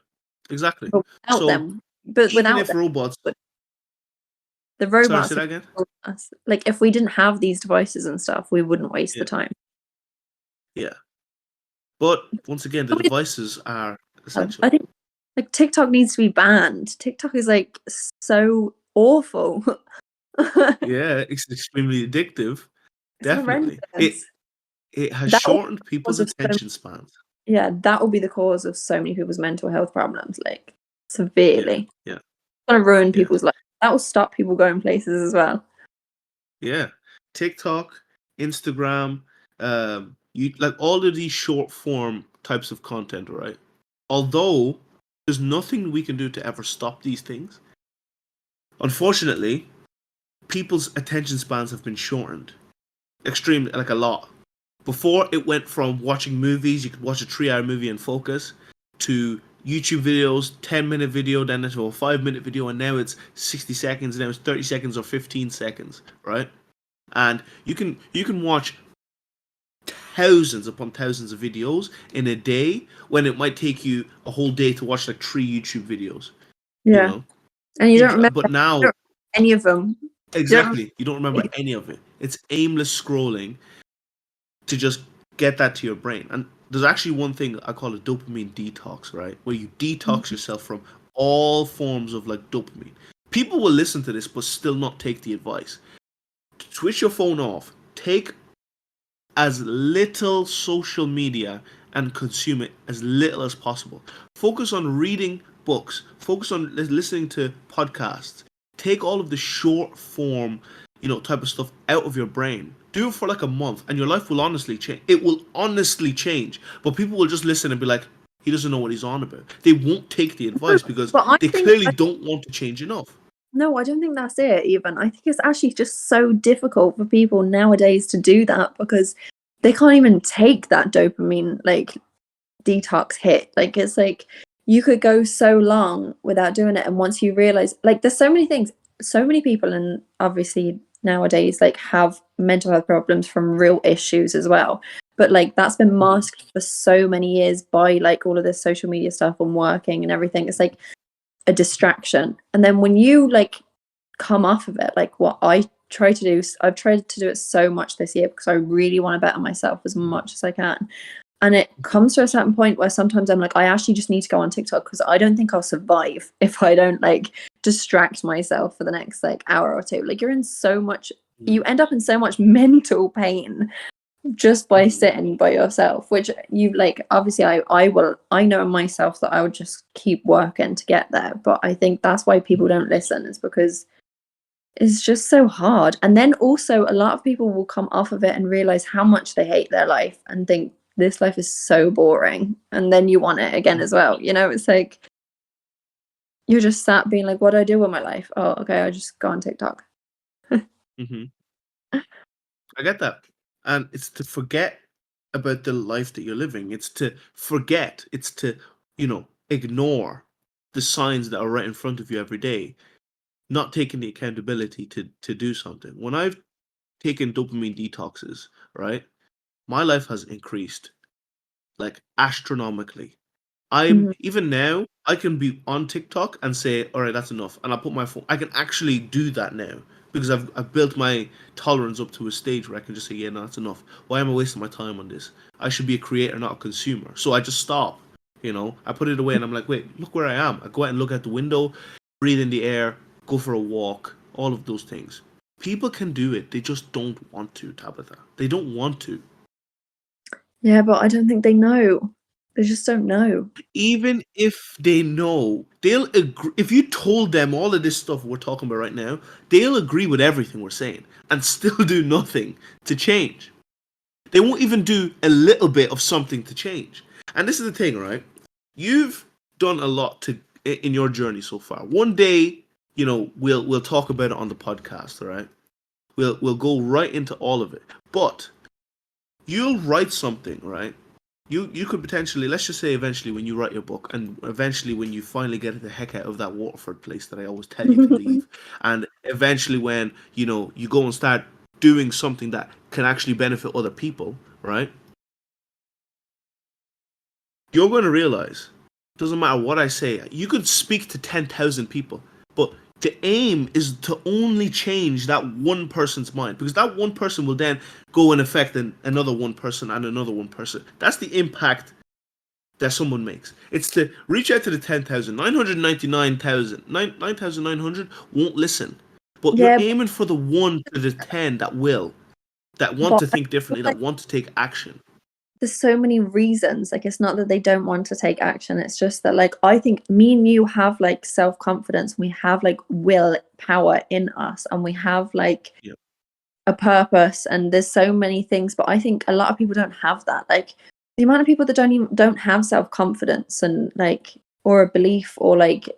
exactly. But without So them, but even without if them, robots, but the sorry, say robots that are again. us. Like if we didn't have these devices and stuff, we wouldn't waste the Yeah, time. yeah. But once again, the devices are I essential. think like TikTok needs to be banned. TikTok is like so awful. Yeah, it's extremely addictive. It's Definitely, horrendous. it has That will shortened be the cause people's of attention spans. yeah, that will be the cause of so many people's mental health problems, like Yeah, severely. yeah, It's gonna ruin yeah, people's life. That will stop people going places as well. yeah. TikTok, Instagram, you like all of these short form types of content, right? Although there's nothing we can do to ever stop these things. Unfortunately, people's attention spans have been shortened extremely, like a lot. Before it went from watching movies, you could watch a 3 hour movie and focus, to YouTube videos, 10-minute video, then into a 5 minute video, and now it's 60 seconds, now it's 30 seconds or 15 seconds, right? And you can watch thousands upon thousands of videos in a day when it might take you a whole day to watch like 3 YouTube videos, you Yeah. know? And you don't remember But now, any of them. You don't exactly, you don't remember remember any of it. It's aimless scrolling to just get that to your brain. And there's actually one thing I call a dopamine detox, right? Where you detox yourself from all forms of like dopamine. People will listen to this but still not take the advice. Switch your phone off. Take as little social media and consume it as little as possible. Focus on reading books. Focus on listening to podcasts. Take all of the short form, type of stuff out of your brain. Do it for like a month, and your life will honestly change. It will honestly change. But people will just listen and be like, "He doesn't know what he's on about." They won't take the advice because but they clearly don't want to change enough. no, I don't think that's it even. I think it's actually just so difficult for people nowadays to do that because they can't even take that dopamine like detox hit. Like it's like you could go so long without doing it, and once you realize, like, there's so many things, so many people, and obviously nowadays like have mental health problems from real issues as well. But like that's been Mhm. masked for so many years by like all of this social media stuff and working and everything. It's like a distraction, and then when you like come off of it, like what I try to do, I've tried to do it so much this year because I really want to better myself as much as I can. And it comes to a certain point where sometimes I'm like, I actually just need to go on TikTok because I don't think I'll survive if I don't like distract myself for the next like hour or two. Like you end up in so much mental pain just by Mhm. sitting by yourself, which you like obviously I know in myself that I would just keep working to get there. But I think that's why people don't listen, is because is just so hard. And then also a lot of people will come off of it and realize how much they hate their life and think this life is so boring. And then you want it again as well. You know, it's like you're just sat being like, what do I do with my life? Oh, okay, I just go on TikTok. Hmm. I get that. And it's to forget about the life that you're living. It's to forget. It's to, ignore the signs that are right in front of you every day, not taking the accountability to do something. When I've taken dopamine detoxes, right, my life has increased like astronomically. I'm Mhm. even now, I can be on TikTok and say, all right, that's enough. And I put my phone, I can actually do that now because I've built my tolerance up to a stage where I can just say, yeah, no, that's enough. Why am I wasting my time on this? I should be a creator, not a consumer. So I just stop, I put it away and I'm like, wait, look where I am. I go out and look out the window, breathe in the air, go for a walk, all of those things. People can do it. They just don't want to, Tabitha. They don't want to. Yeah, but I don't think they know. They just don't know. Even if they know, they'll agree. If you told them all of this stuff we're talking about right now, they'll agree with everything we're saying and still do nothing to change. They won't even do a little bit of something to change. And this is the thing, right? You've done a lot in your journey so far. One day, we'll talk about it on the podcast, all right? We'll go right into all of it. But you'll write something, right? You could potentially, let's just say eventually when you write your book and eventually when you finally get the heck out of that Waterford place that I always tell you to leave, and eventually when you go and start doing something that can actually benefit other people, right? You're going to realize, doesn't matter what I say, you could speak to 10,000 people, but the aim is to only change that one person's mind, because that one person will then go and affect another one person and another one person. That's the impact that someone makes. It's to reach out to the 10,000. 999,000 won't listen. But you're Yeah, aiming for the 1 to the 10 that will, that want but to I think feel differently, like that want to take action. there's so many reasons. Like, it's not that they don't want to take action. It's just that, like, I think me and you have like self-confidence. We have like will power in us, and we have like Yeah. a purpose. And there's so many things, but I think a lot of people don't have that. Like, the amount of people that don't have self-confidence and like, or a belief, or like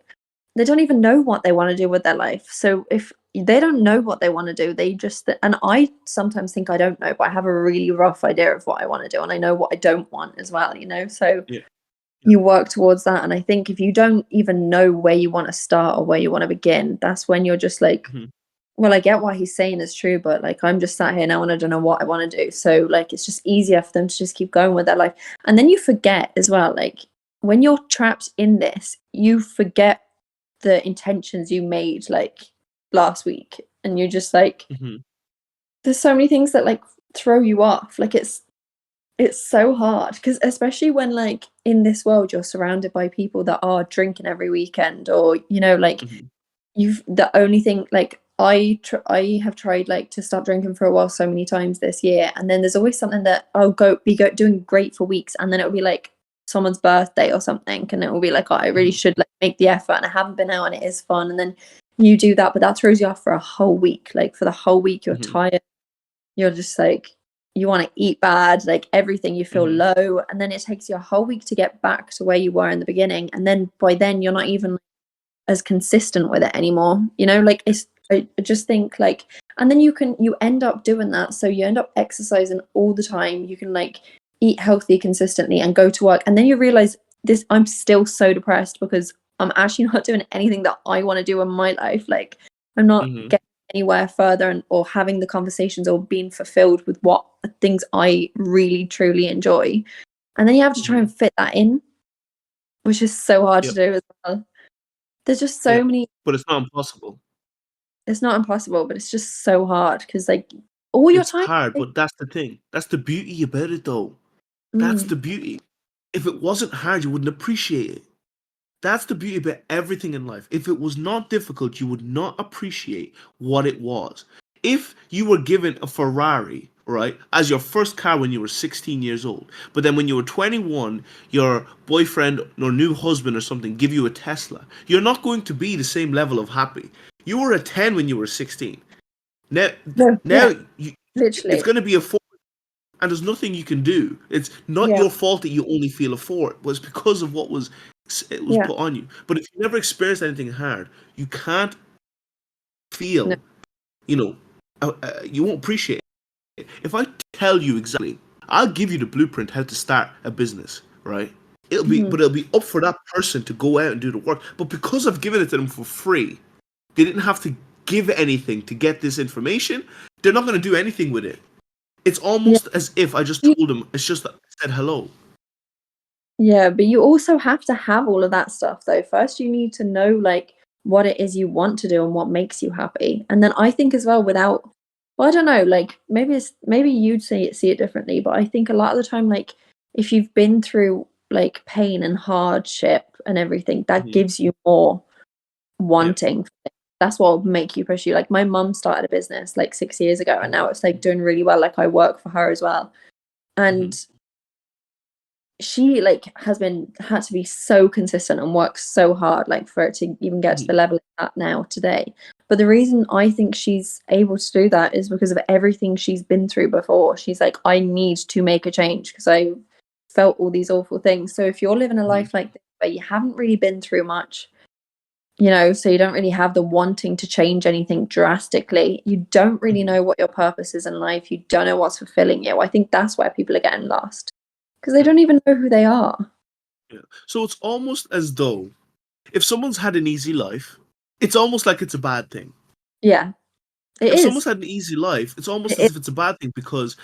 they don't even know what they want to do with their life. So if they don't know what they want to do, they just, and I sometimes think I don't know, but I have a really rough idea of what I want to do, and I know what I don't want as well, so Yeah. you work towards that. And I think if you don't even know where you want to start or where you want to begin, that's when you're just like, Hmm. well, I get what he's saying is true, but like I'm just sat here now and I don't know what I want to do. So like it's just easier for them to just keep going with their life. And then you forget as well, like when you're trapped in this, you forget the intentions you made like last week. And you're just like, Hmm. there's so many things that like throw you off. Like it's so hard because especially when like in this world you're surrounded by people that are drinking every weekend, or like Hmm. you've the only thing like I have tried like to stop drinking for a while so many times this year, and then there's always something that I'll doing great for weeks, and then it'll be like someone's birthday or something, and it will be like, oh, I really Hmm. should like make the effort, and I haven't been out and it is fun, and then you do that, but that throws you off for a whole week. Like for the whole week you're Hmm. tired, you're just like you want to eat bad, like everything, you feel Hmm. low, and then it takes you a whole week to get back to where you were in the beginning, and then by then you're not even as consistent with it anymore, like I just think like, and then you end up doing that, so you end up exercising all the time, you can like eat healthy consistently and go to work, and then you realize this, I'm still so depressed because I'm actually not doing anything that I want to do in my life. Like I'm not Hmm. getting anywhere further, or having the conversations or being fulfilled with what things I really truly enjoy, and then you have to try Hmm. and fit that in, which is so hard to Yep. do as well. There's just so Yep. many. But it's not impossible. It's not impossible, but it's just so hard because like all your It's time. hard, but that's the thing. That's the beauty about it, though. That's Mm, the beauty. If it wasn't hard, you wouldn't appreciate it. That's the beauty about everything in life. If it was not difficult, you would not appreciate what it was. If you were given a Ferrari, right, as your first car when you were 16 years old. But then when you were 21, your boyfriend or new husband or something give you a Tesla. You're not going to be the same level of happy. You were a 10 when you were 16. Now, No, now yeah, it's literally. going to be a 4, and there's nothing you can do. It's not Yeah, your fault that you only feel a 4. It was because of what was it was yeah, put on you. But if you never experienced anything hard, you can't no, feel, you know, you won't appreciate it. If I tell you exactly, I'll give you the blueprint how to start a business, right? mhm. But it'll be up for that person to go out and do the work. But because I've given it to them for free, they didn't have to give anything to get this information. They're not going to do anything with it. It's Yeah. almost as if I just You- told them. It's just that I said hello. Yeah, but you also have to have all of that stuff though. First, you need to know like what it is you want to do and what makes you happy. And then I think as well, without, well, I don't know, like maybe you'd see it differently, but I think a lot of the time, like if you've been through like pain and hardship and everything, that Hmm. gives you more Yeah. wanting. That's what will make you push you. Like my mum started a business like 6 years ago, and now it's like doing really well. Like I work for her as well, Hmm. and she like had to be so consistent and work so hard like for it to even get to the Hmm. level it's at now today. But the reason I think she's able to do that is because of everything she's been through before. She's like, I need to make a change because I felt all these awful things. So if you're living a Hmm. life like this where you haven't really been through much, so you don't really have the wanting to change anything drastically, you don't really Hmm. know what your purpose is in life, you don't know what's fulfilling you. I think that's where people are getting lost because they Yeah. don't even know who they are. Yeah. So it's almost as though if someone's had an easy life, it's almost like it's a bad thing. Yeah, it If someone's is. had an easy life, it's almost It as is. if it's a bad thing because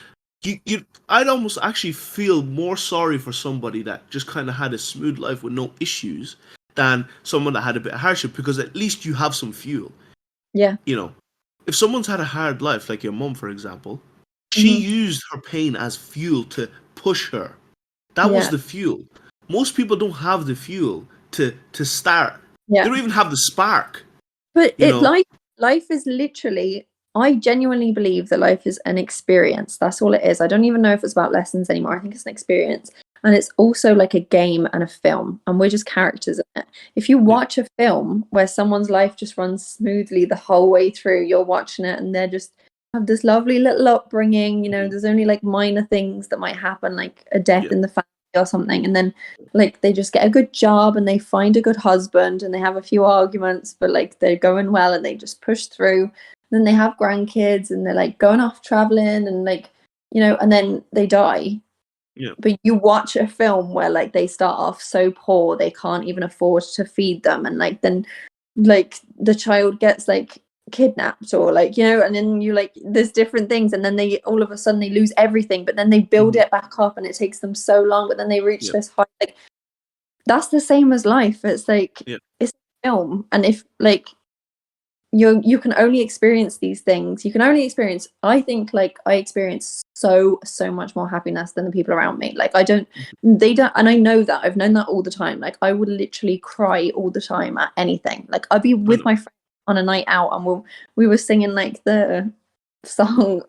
I'd almost actually feel more sorry for somebody that just kind of had a smooth life with no issues than someone that had a bit of hardship, because at least you have some fuel. Yeah. You know, if someone's had a hard life, like your mum, for example, she Hmm. used her pain as fuel to push her. That was Yeah. the fuel. Most people don't have the fuel to start. They Yeah. don't even have the spark. But You know. life is literally, I genuinely believe that life is an experience. That's all it is. I don't even know if it's about lessons anymore. I think it's an experience. And it's also like a game and a film, and we're just characters in it. If you Yeah. watch a film where someone's life just runs smoothly the whole way through, you're watching it and they're just have this lovely little upbringing, Hmm. there's only like minor things that might happen, like a death Yeah. in the family or something, and then like they just get a good job and they find a good husband and they have a few arguments, but like they're going well and they just push through. Then they have grandkids and they're like going off traveling and like, and then they die. Yeah. But you watch a film where like they start off so poor they can't even afford to feed them, and like then like the child gets like kidnapped or like, and then you like there's different things, and then they all of a sudden they lose everything, but then they build Hmm. it back up and it takes them so long, but then they reach Yeah. this high. Like that's the same as life. It's like Yeah. it's a film, and if like you can only experience these things, you can only experience, I think like I experience so much more happiness than the people around me. Like I don't they don't, and I know that, I've known that all the time. Like I would literally cry all the time at anything. Like I'd be I with know. my friend on a night out and we were singing like the song,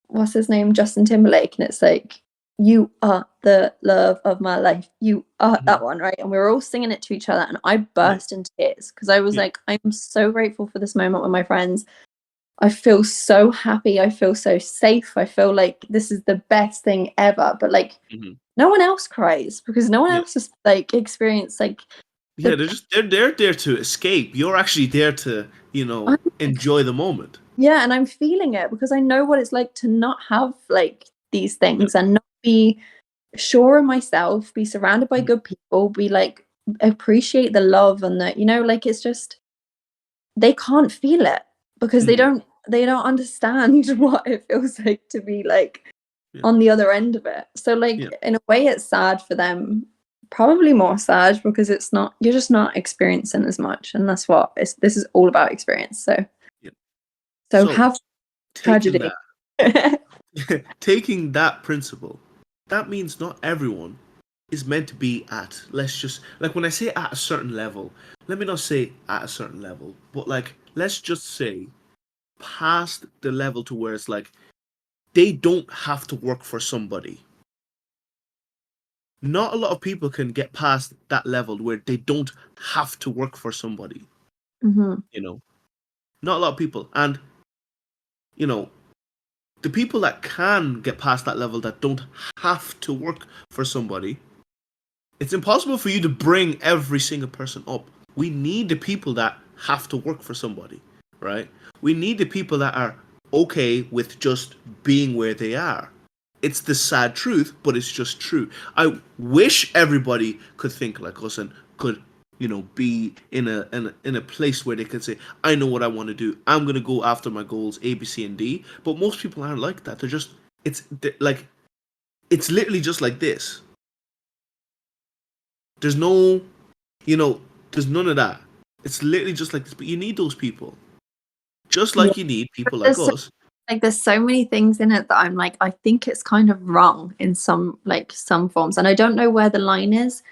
what's his name, Justin Timberlake, and it's like, you are the love of my life, you are Hmm. that one, right? And we were all singing it to each other and I Yeah. burst into tears because I was Yeah. like, I'm so grateful for this moment with my friends. I feel so happy, I feel so safe, I feel like this is the best thing ever. But like Hmm. no one else cries because no one Yeah. else has like experienced like Yeah. the They're there to escape. You're actually there to I'm enjoy the moment. yeah, and I'm feeling it because I know what it's like to not have like these Yeah. things and not be sure of myself, be surrounded by Mhm. good people, be like appreciate the love and the, like it's just they can't feel it because they Mhm. don't understand what it feels like to be like Yeah. on the other end of it. So like Yeah. in a way it's sad for them. Probably more sad because it's not, you're just not experiencing as much, and that's what this is all about, experience. So Yeah. so So have taking tragedy. that, taking that principle, that means not everyone is meant to be at, let's just, like, when I say at a certain level, let me not say at a certain level, but like let's just say past the level to where it's like they don't have to work for somebody. Not a lot of people can get past that level where they don't have to work for somebody. Mm-hmm. Not a lot of people. And, you know, the people that can get past that level that don't have to work for somebody, it's impossible for you to bring every single person up. We need the people that have to work for somebody, right? We need the people that are okay with just being where they are. It's the sad truth, but it's just true. I wish everybody could think like us and could, be in a place where they could say, I know what I want to do. I'm gonna go after my goals A, B, C, and D. But most people aren't like that. Like it's literally just like this. There's no, there's none of that. It's literally just like this. But you need those people, just Yeah. like you need people like There's so, us. there's so many things in it that I'm like, I think it's kind of wrong in some forms, and I don't know where the line is.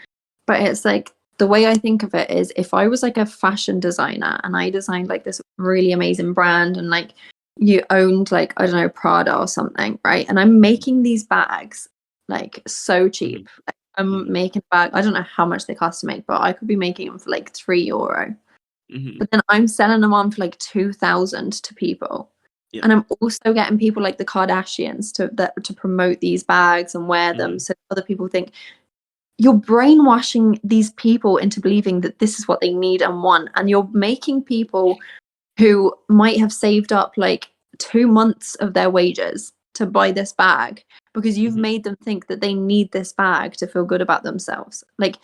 But it's like, the way I think of it is, if I was like a fashion designer and I designed like this really amazing brand, and like you owned like, I don't know, Prada or something, right? And I'm making these bags like so cheap. Mm-hmm. Like, I'm making a bag, I don't know how much they cost to make, but I could be making them for like €3. Mm-hmm. But then I'm selling them on for like 2,000 to people. Yeah. And I'm also getting people like the Kardashians to promote these bags and wear them, so other people think. You're brainwashing these people into believing that this is what they need and want, and you're making people who might have saved up like 2 months of their wages to buy this bag, because you've made them think that they need this bag to feel good about themselves. Like,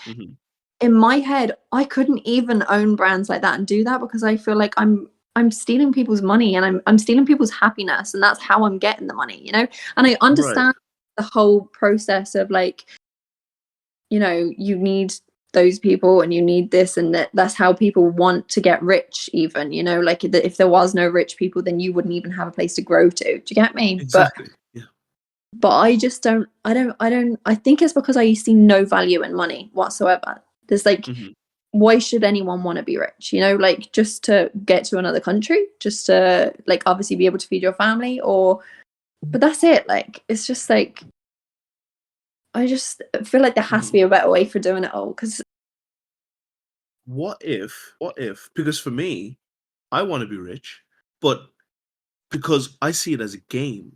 in my head, I couldn't even own brands like that and do that, because I feel like I'm stealing people's money, and I'm stealing people's happiness, and that's how I'm getting the money, And I understand the whole process of like, you need those people and you need this, and that's how people want to get rich even, like, if there was no rich people, then you wouldn't even have a place to grow to. Do you get me? Exactly. But I just I think it's because I see no value in money whatsoever. There's like, why should anyone want to be rich? Like, just to get to another country, just to like obviously be able to feed your family, but that's it. Like, it's just like, I just feel like there has to be a better way for doing it all. Because what if, because for me, I want to be rich, but because I see it as a game,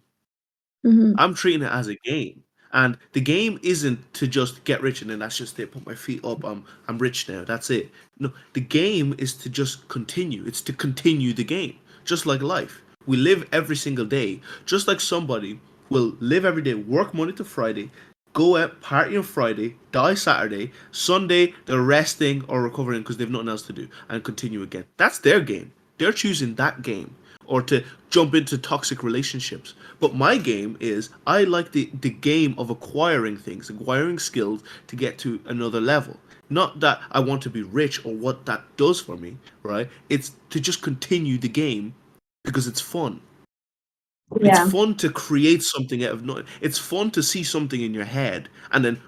I'm treating it as a game. And the game isn't to just get rich and then that's just it, put my feet up, I'm rich now, that's it. No, the game is to just continue. It's to continue the game. Just like life. We live every single day. Just like somebody will live every day, work Monday to Friday, go out, party on Friday, die Saturday, Sunday they're resting or recovering because they've nothing else to do, and continue again. That's their game. They're choosing that game, or to jump into toxic relationships. But my game is, I like the game of acquiring things, acquiring skills to get to another level. Not that I want to be rich or what that does for me, right? It's to just continue the game because it's fun. It's yeah. fun to create something out of nothing. It's fun to see something in your head and then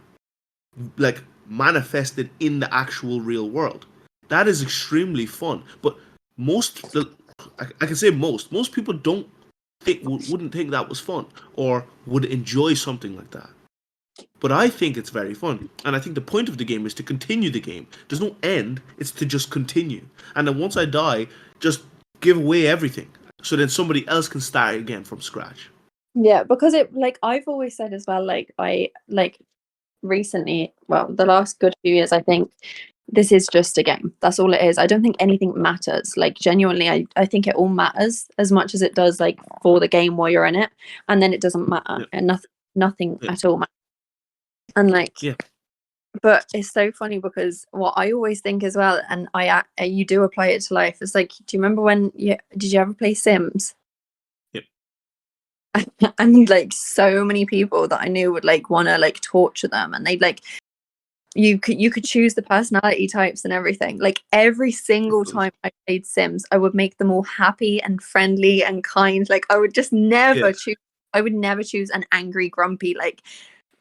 like manifest it in the actual real world. That is extremely fun. But I can say most people don't wouldn't think that was fun or would enjoy something like that. But I think it's very fun, and I think the point of the game is to continue the game. There's no end; it's to just continue. And then once I die, just give away everything, so then somebody else can start again from scratch. Yeah, because it, like, I've always said as well, like, I like recently, well, the last good few years, I think this is just a game. That's all it is. I don't think anything matters. Like, genuinely, I think it all matters as much as it does like for the game while you're in it, and then it doesn't matter, Yeah, and nothing yeah, at all matters. And like, yeah. but it's so funny because what I always think as well, and you do apply it to life. It's like, do you remember when did you ever play Sims? Yep. And like, so many people that I knew would like want to like torture them, and they'd like, you could choose the personality types and everything. Like, every single time I played Sims, I would make them all happy and friendly and kind. Like, I would just Yeah, never choose. I would never choose an angry, grumpy. Like,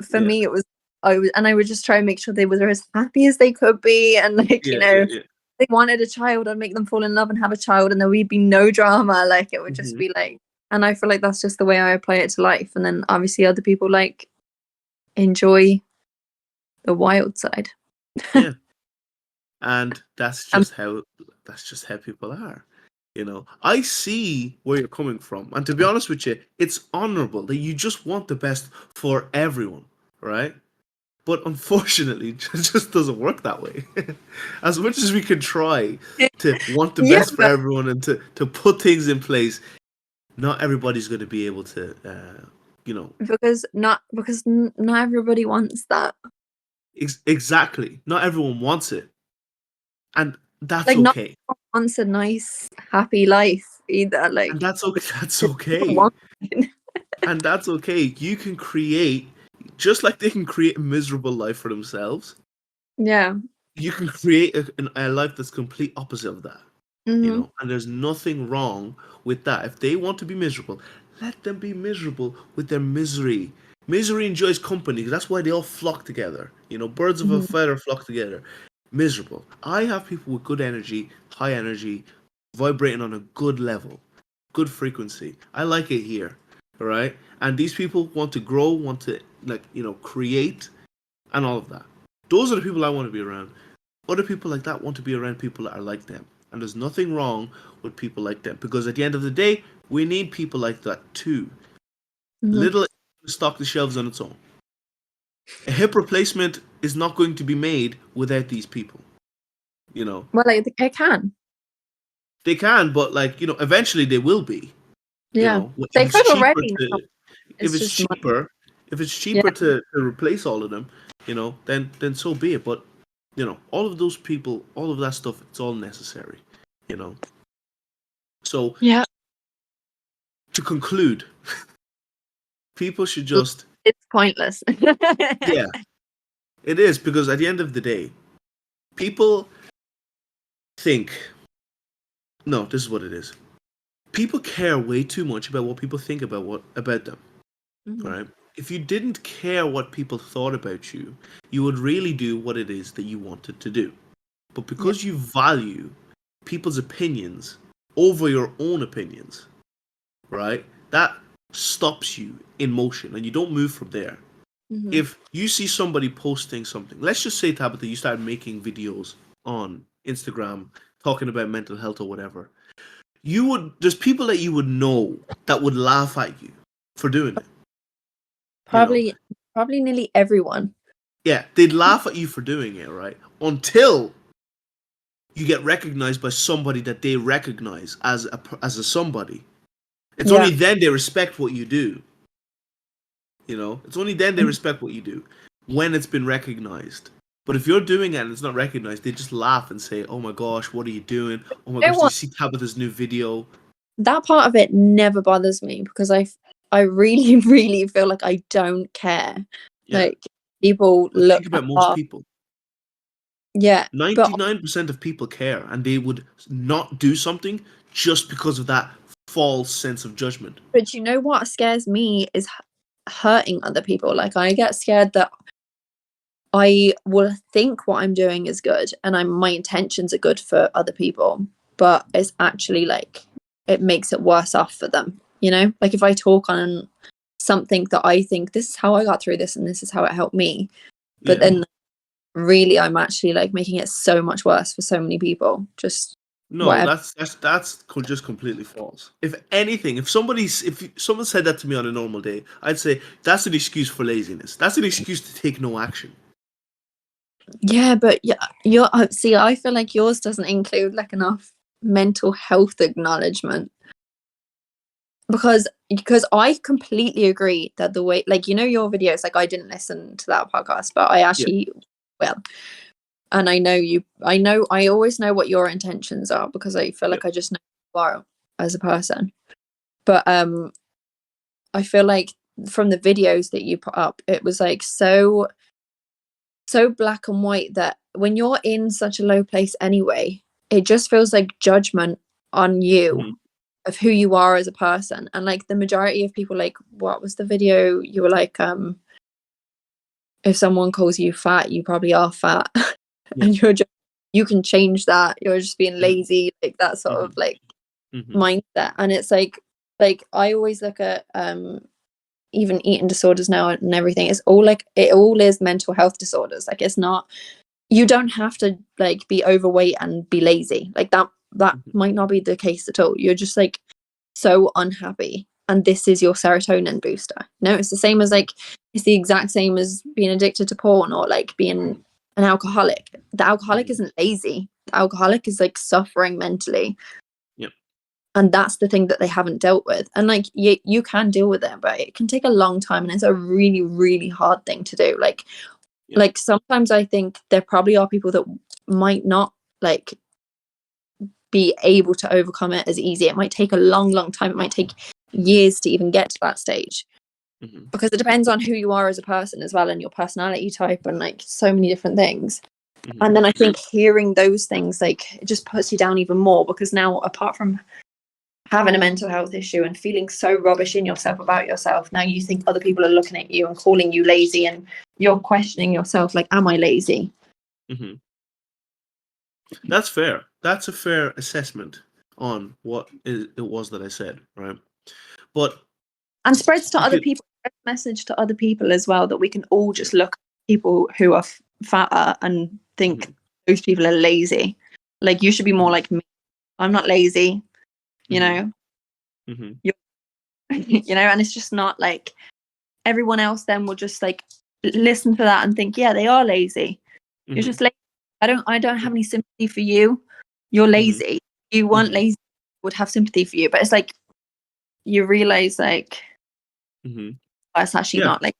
for yeah, me, it was, I would just try and make sure they were as happy as they could be, and like, yeah, yeah, yeah. they wanted a child, I'd make them fall in love and have a child, and there would be no drama. Like, it would just Hmm. be like, And I feel like that's just the way I apply it to life. And then obviously other people like enjoy the wild side. Yeah. And that's Um, just how people are. I see where you're coming from. And to be honest with you, it's honorable that you just want the best for everyone, right? But unfortunately, it just doesn't work that way. As much as we can try to want the yeah, best for everyone and to put things in place, not everybody's going to be able to, because not everybody wants that. exactly. Not everyone wants it. And that's Like not okay. everyone wants a nice, happy life either. And Like that's okay. That's people okay. want it. And that's okay. You can create, just like they can create a miserable life for themselves, Yeah. you can create a life that's complete opposite of that. Hmm. And there's nothing wrong with that. If they want to be miserable, let them be miserable with their misery. Misery enjoys company. That's why they all flock together. Birds of a Hmm. feather flock together. Miserable. I have people with good energy, high energy, vibrating on a good level, good frequency. I like it here. All right. And these people want to grow, want to create, and all of that. Those are the people I want to be around. Other people like that want to be around people that are like them. And there's nothing wrong with people like them, because at the end of the day, we need people like that too. Hmm. Little stock the shelves on its own. A hip replacement is not going to be made without these people. Well, like they can. They can, but eventually they will be. Yeah. If They it's could cheaper already now. to, if It's it's just money. cheaper, if it's Yeah. cheaper to replace all of them, then so be it. But all of those people, all of that stuff, it's all necessary. You know. So Yeah. to conclude, people should just, It's pointless. yeah, it is, because at the end of the day, people think, no, this is what it is. People care way too much about what people think about them. All Mhm. right. If you didn't care what people thought about you, you would really do what it is that you wanted to do. But Yeah. because you value people's opinions over your own opinions, right? That stops you in motion and you don't move from there. Hmm. If you see somebody posting something, let's just say, Tabitha, you start making videos on Instagram talking about mental health or whatever, there's people that you would know that would laugh at you for doing it. You know, Probably nearly everyone. yeah, they'd laugh at you for doing it, right? Until you get recognized by somebody that they recognize as a somebody. It's only Yeah. then they respect what you do. It's only then they respect what you do, when it's been recognized. But if you're doing it and it's not recognized, they just laugh and say, "Oh my gosh, what are you doing? Oh my You know gosh, did you what? see Tabitha's new video?" That part of it never bothers me because I really, really feel like I don't care. Yeah, Like people but look think about most apart. people. Yeah, but 99% of people care, and they would not do something just because of that false sense of judgment. you know what scares me is hurting other people. Like I get scared that I will think what I'm doing is good and my intentions are good for other people, but it's actually like it makes it worse off for them, Like if I talk on something that I think this is how I got through this and this is how it helped me, but Yeah. then really I'm actually like making it so much worse for so many people. Just No, whatever. that's just completely false. If anything, if someone said that to me on a normal day, I'd say that's an excuse for laziness. That's an excuse to take no action. Yeah, but yeah, see, I feel like yours doesn't include like enough mental health acknowledgement. Because I completely agree that the way, like, your videos, like I didn't listen to that podcast, but I Yeah, actually will. And I always know what your intentions are because I feel yeah, like I just know who you are as a person. But I feel like from the videos that you put up, it was like so black and white that when you're in such a low place anyway, it just feels like judgment on you mhm, of who you are as a person. And like the majority of people, like, what was the video, you were like, if someone calls you fat, you probably are fat. yeah, And you can change that, you're just being mhm, lazy, like that sort of mhm, like mhm. mindset. And it's like like I always look at even eating disorders now and everything. It's all like, it all is mental health disorders. Like, it's not, you don't have to like be overweight and be lazy. Like that Mhm. might not be the case at all. You're just like so unhappy, and this is your serotonin booster. No, it's the same as like, it's the exact same as being addicted to porn or like being an alcoholic. The alcoholic Mhm. isn't lazy. The alcoholic is like suffering mentally, Yep. and that's the thing that they haven't dealt with. And like, you can deal with it, but it can take a long time, and it's a really, really hard thing to do. Yep. Like sometimes I think there probably are people that might not like be able to overcome it as easy. It might take a long, long time. It might take years to even get to that stage, Mhm. because it depends on who you are as a person as well, and your personality type, and like so many different things. Mhm. And then I think hearing those things, like, it just puts you down even more, because now, apart from having a mental health issue and feeling so rubbish in yourself about yourself, now you think other people are looking at you and calling you lazy, and you're questioning yourself, like, am I lazy? Mhm. That's fair. That's a fair assessment on what it was that I said, right? But And spreads to you other could, people, message to other people as well, that we can all yeah. just look at people who are fatter and think Mhm. those people are lazy. Like, you should be more Mhm. like me. I'm not lazy, you Mhm. know. Mhm. You're, you know, and it's just not like, everyone else then will just like listen to that and think, yeah, they are lazy. You're Mhm. just lazy. I don't have any sympathy for you. You're Mhm. lazy. If you weren't Mhm. lazy, I would have sympathy for you. But it's like, you realize like, Mhm. oh, it's actually Yeah, not like.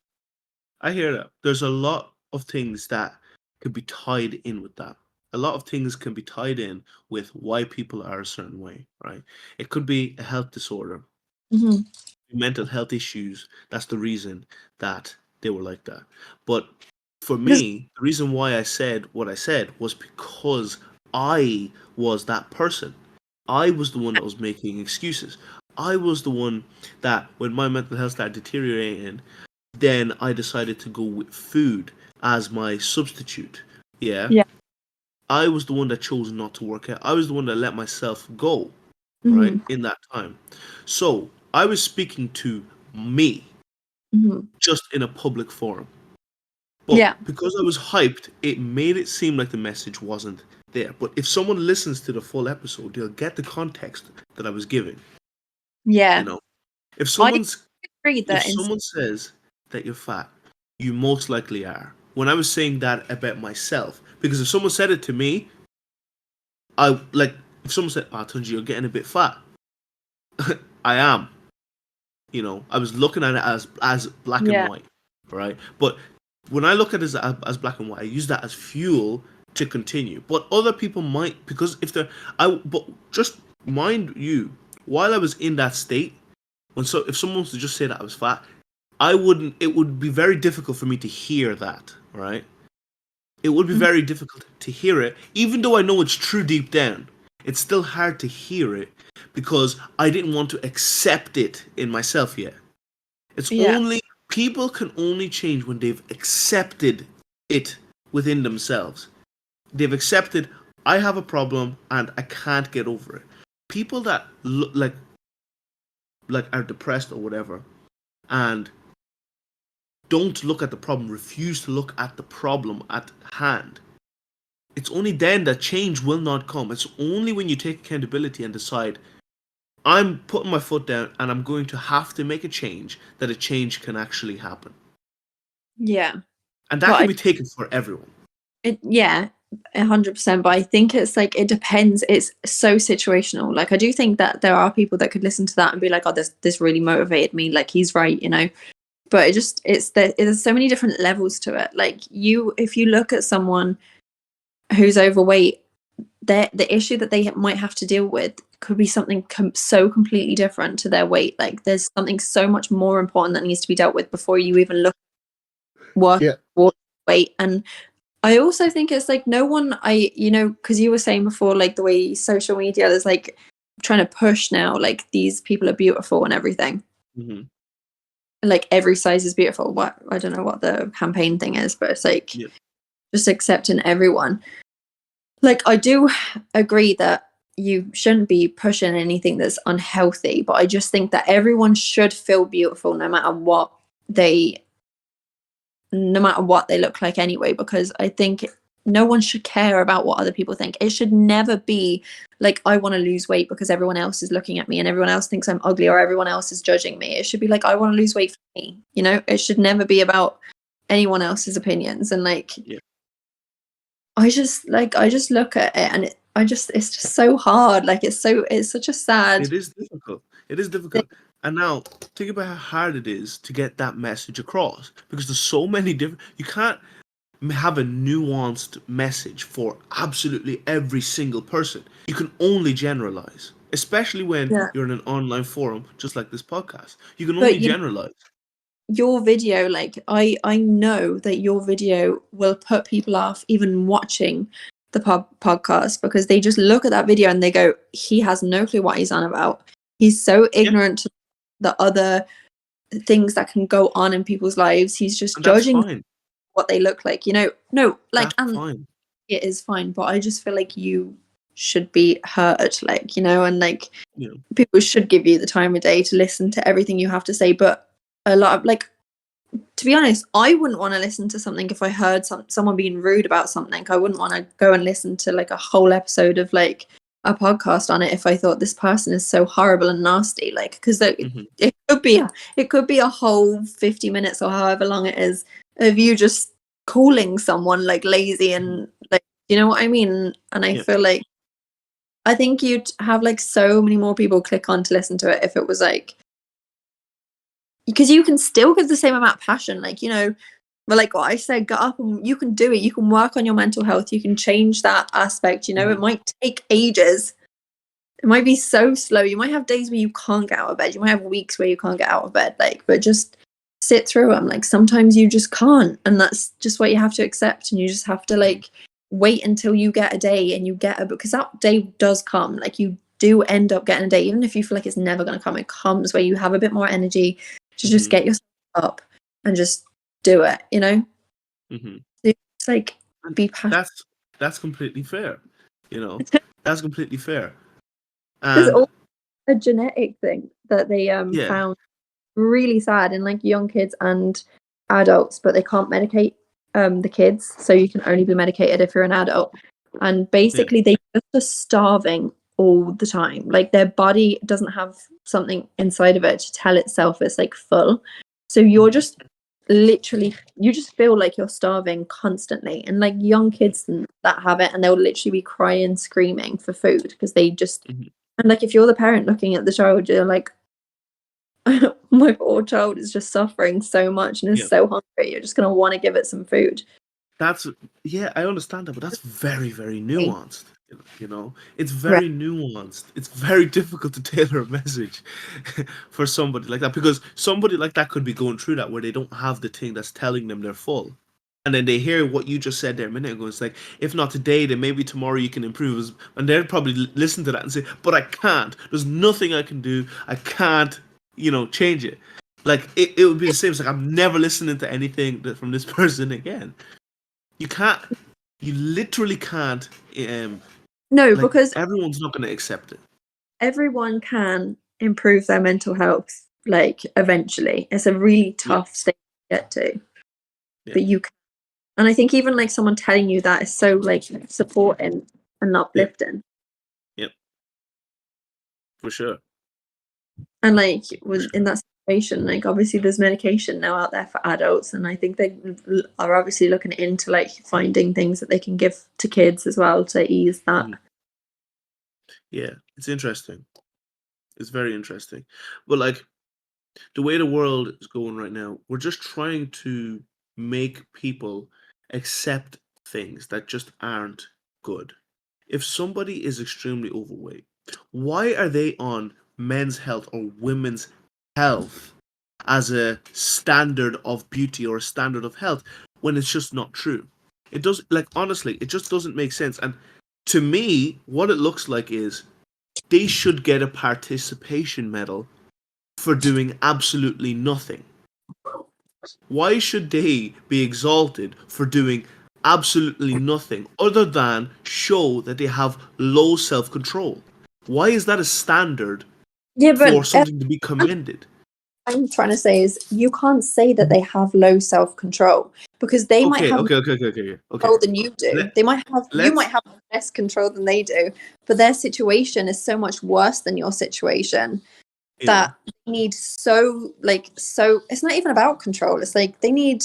I hear that. There's a lot of things that could be tied in with that. A lot of things can be tied in with why people are a certain way, right? It could be a health disorder, Mhm. mental health issues. That's the reason that they were like that. But for Because me, the reason why I said what I said was because I was that person. I was the one that was making excuses. I was the one that, when my mental health started deteriorating, then I decided to go with food as my substitute. Yeah. yeah. I was the one that chose not to work out. I was the one that let myself go, right, Mhm. in that time. So I was speaking to me Mhm. just in a public forum. But Yeah. because I was hyped, it made it seem like the message wasn't there. But if someone listens to the full episode, they'll get the context that I was giving. You Yeah. know, if I someone's agree if that in. someone says that you're fat, you most likely are. When I was saying that about myself, because if someone said it to me, I like, if someone said, "Oh, Tunji, you're getting a bit fat," I am. I was looking at it as black and Yeah. white, right? But when I look at it as black and white, I use that as fuel to continue. But other people might, because if they're, but just mind you, while I was in that state, if someone was to just say that I was fat, I wouldn't. It would be very difficult for me to hear that, right? It would be Mhm. very difficult to hear it, even though I know it's true deep down. It's still hard to hear it because I didn't want to accept it in myself yet. It's Yeah. only People can only change when they've accepted it within themselves. They've accepted, I have a problem and I can't get over it. People that look like are depressed or whatever and don't look at the problem, refuse to look at the problem at hand, it's only then that change will not come. It's only when you take accountability and decide, I'm putting my foot down and I'm going to have to make a change, that a change can actually happen. Yeah. And that But can be taken for everyone. yeah, 100%. But I think it's like, it depends. It's so situational. Like, I do think that there are people that could listen to that and be like, oh, this really motivated me. Like, he's right, you know. But there's so many different levels to it. Like, if you look at someone who's overweight, the issue that they might have to deal with could be something so completely different to their weight. Like, there's something so much more important that needs to be dealt with before you even look work Yeah. towards weight. And I also think it's like, no one, because you were saying before, like, the way social media is like trying to push now, like, these people are beautiful and everything. Hmm. Like, every size is beautiful. What, I don't know what the campaign thing is, but it's like Yeah. just accepting everyone. Like, I do agree that you shouldn't be pushing anything that's unhealthy, but I just think that everyone should feel beautiful no matter what they look like anyway, because I think no one should care about what other people think. It should never be like, I want to lose weight because everyone else is looking at me and everyone else thinks I'm ugly or everyone else is judging me. It should be like, I want to lose weight for me, you know? It should never be about anyone else's opinions. And like, Yeah. I just look at it and it's just so hard. Like it's such a sad. It is difficult. It is difficult. And now think about how hard it is to get that message across, because there's so many different. You can't have a nuanced message for absolutely every single person. You can only generalize, especially when Yeah. you're in an online forum, just like this podcast. You can But only generalize. your video, like I know that your video will put people off even watching the podcast, because they just look at that video and they go, he has no clue what he's on about. He's so ignorant to the other things that can go on in people's lives. He's just And that's judging fine. what they look like, you know. No, like, That's and fine. it is fine, but I just feel like you should be heard, like, you know, and like Yeah. people should give you the time of day to listen to everything you have to say. But a lot of, like, to be honest, I wouldn't want to listen to something if I heard someone being rude about something. I wouldn't want to go and listen to like a whole episode of like a podcast on it if I thought this person is so horrible and nasty. Like, because it could be a whole 50 minutes or however long it is of you just calling someone like lazy and like, you know what I mean? And I feel like I think you'd have like so many more people click on to listen to it if it was like, because you can still give the same amount of passion, like, you know, but like what I said, get up and you can do it. You can work on your mental health. You can change that aspect. You know, it might take ages. It might be so slow. You might have days where you can't get out of bed. You might have weeks where you can't get out of bed. Like, but just sit through them. Like sometimes you just can't, and that's just what you have to accept. And you just have to like wait until you get a day and you get because that day does come. Like you do end up getting a day, even if you feel like it's never going to come. It comes where you have a bit more energy to just get yourself up and just do it, you know? It's like, be passionate. That's completely fair. You know, that's completely fair. There's And also a genetic thing that they found really sad in like young kids and adults, but they can't medicate the kids, so you can only be medicated if you're an adult. And basically they just are starving all the time. Like their body doesn't have something inside of it to tell itself it's like full. So you're just literally, you just feel like you're starving constantly. And like young kids that have it, and they'll literally be crying, screaming for food because they just, and like if you're the parent looking at the child, you're like, my poor child is just suffering so much and is so hungry. You're just going to want to give it some food. That's I understand that, but that's very, very nuanced. You know, it's very nuanced. It's very difficult to tailor a message for somebody like that, because somebody like that could be going through that where they don't have the thing that's telling them they're full. And then they hear what you just said there a minute ago. It's like, if not today, then maybe tomorrow you can improve. And they'll probably listen to that and say, but I can't. There's nothing I can do. I can't, change it. Like, it would be the same. It's like, I'm never listening to anything from this person again. You can't. You literally can't. No, because everyone's not going to accept it. Everyone can improve their mental health, like, eventually. It's a really tough state to get to. But you can. And I think even, like, someone telling you that is so, like, supporting and uplifting. Yep. For sure. And, like, in that situation, like, obviously there's medication now out there for adults, and I think they are obviously looking into, like, finding things that they can give to kids as well to ease that. Yeah, it's interesting. It's very interesting. But, like, the way the world is going right now, we're just trying to make people accept things that just aren't good. If somebody is extremely overweight, why are they on men's health or women's health as a standard of beauty or a standard of health when it's just not true? It does, like, honestly, it just doesn't make sense. And to me, what it looks like is they should get a participation medal for doing absolutely nothing. Why should they be exalted for doing absolutely nothing other than show that they have low self-control. Why is that a standard Yeah, for but something to be commended? I'm trying to say is you can't say that they have low self-control because they might Okay, have more okay, okay, okay, okay, okay. control than you Let, do. They might have you might let's. have less control than they do, but their situation is so much worse than your situation Yeah. that they need so it's not even about control. It's like they need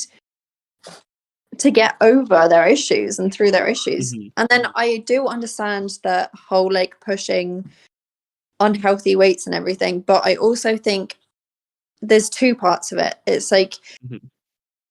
to get over their issues and through their issues. Mhm. And then I do understand the whole like pushing unhealthy weights and everything, but I also think there's two parts of it. It's like, Mhm.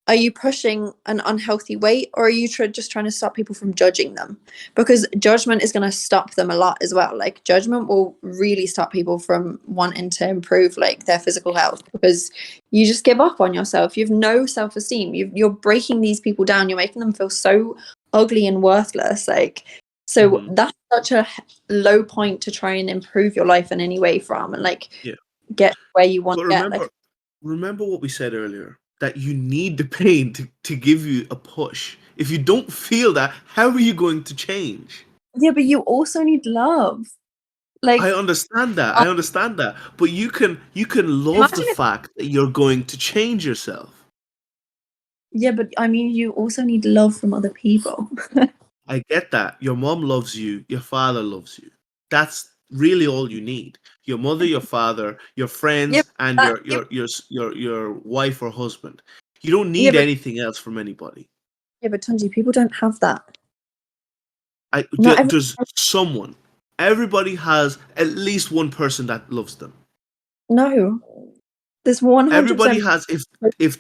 are you pushing an unhealthy weight, or are you just trying to stop people from judging them? Because judgment is going to stop them a lot as well. Like judgment will really stop people from wanting to improve like their physical health, because you just give up on yourself. You have no self-esteem. You're breaking these people down. You're making them feel so ugly and worthless. Like, so Mhm. that's such a low point to try and improve your life in any way from, and like Yeah. get where you want But to get. Like, remember what we said earlier, that you need the pain to give you a push. If you don't feel that, how are you going to change? yeah, but you also need love. I Like, understand that. I understand that. But you can love the imagine if, fact that you're going to change yourself. yeah, but I mean, you also need love from other people. I get that. Your mom loves you, your father loves you. That's really all you need. Your mother, your father, your Yeah, friends, and that, your wife or husband. You don't yeah, need but anything else from anybody. Tunji, people don't have that. I Not every there's someone. Everybody has at least one person that loves them. no. There's one hundred Everybody percent. has.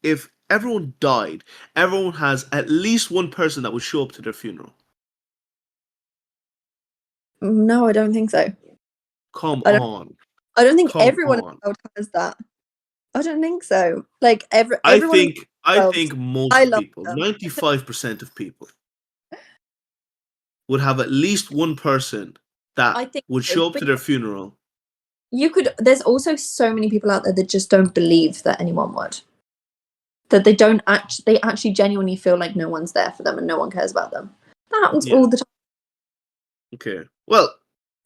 If everyone died, everyone has at least one person that would show up to their funeral. No, I don't think so. Come I don't. on, I don't think come everyone in on. the world has that. I don't think so. Like I everyone in think I the world, think I most love people, them. 95% of people, would have at least one person that I think would so. show up But to their funeral. you could. There's also so many people out there that just don't believe that anyone would. That they don't actually. They actually genuinely feel like no one's there for them and no one cares about them. That happens Yeah. all the time. Okay. Well,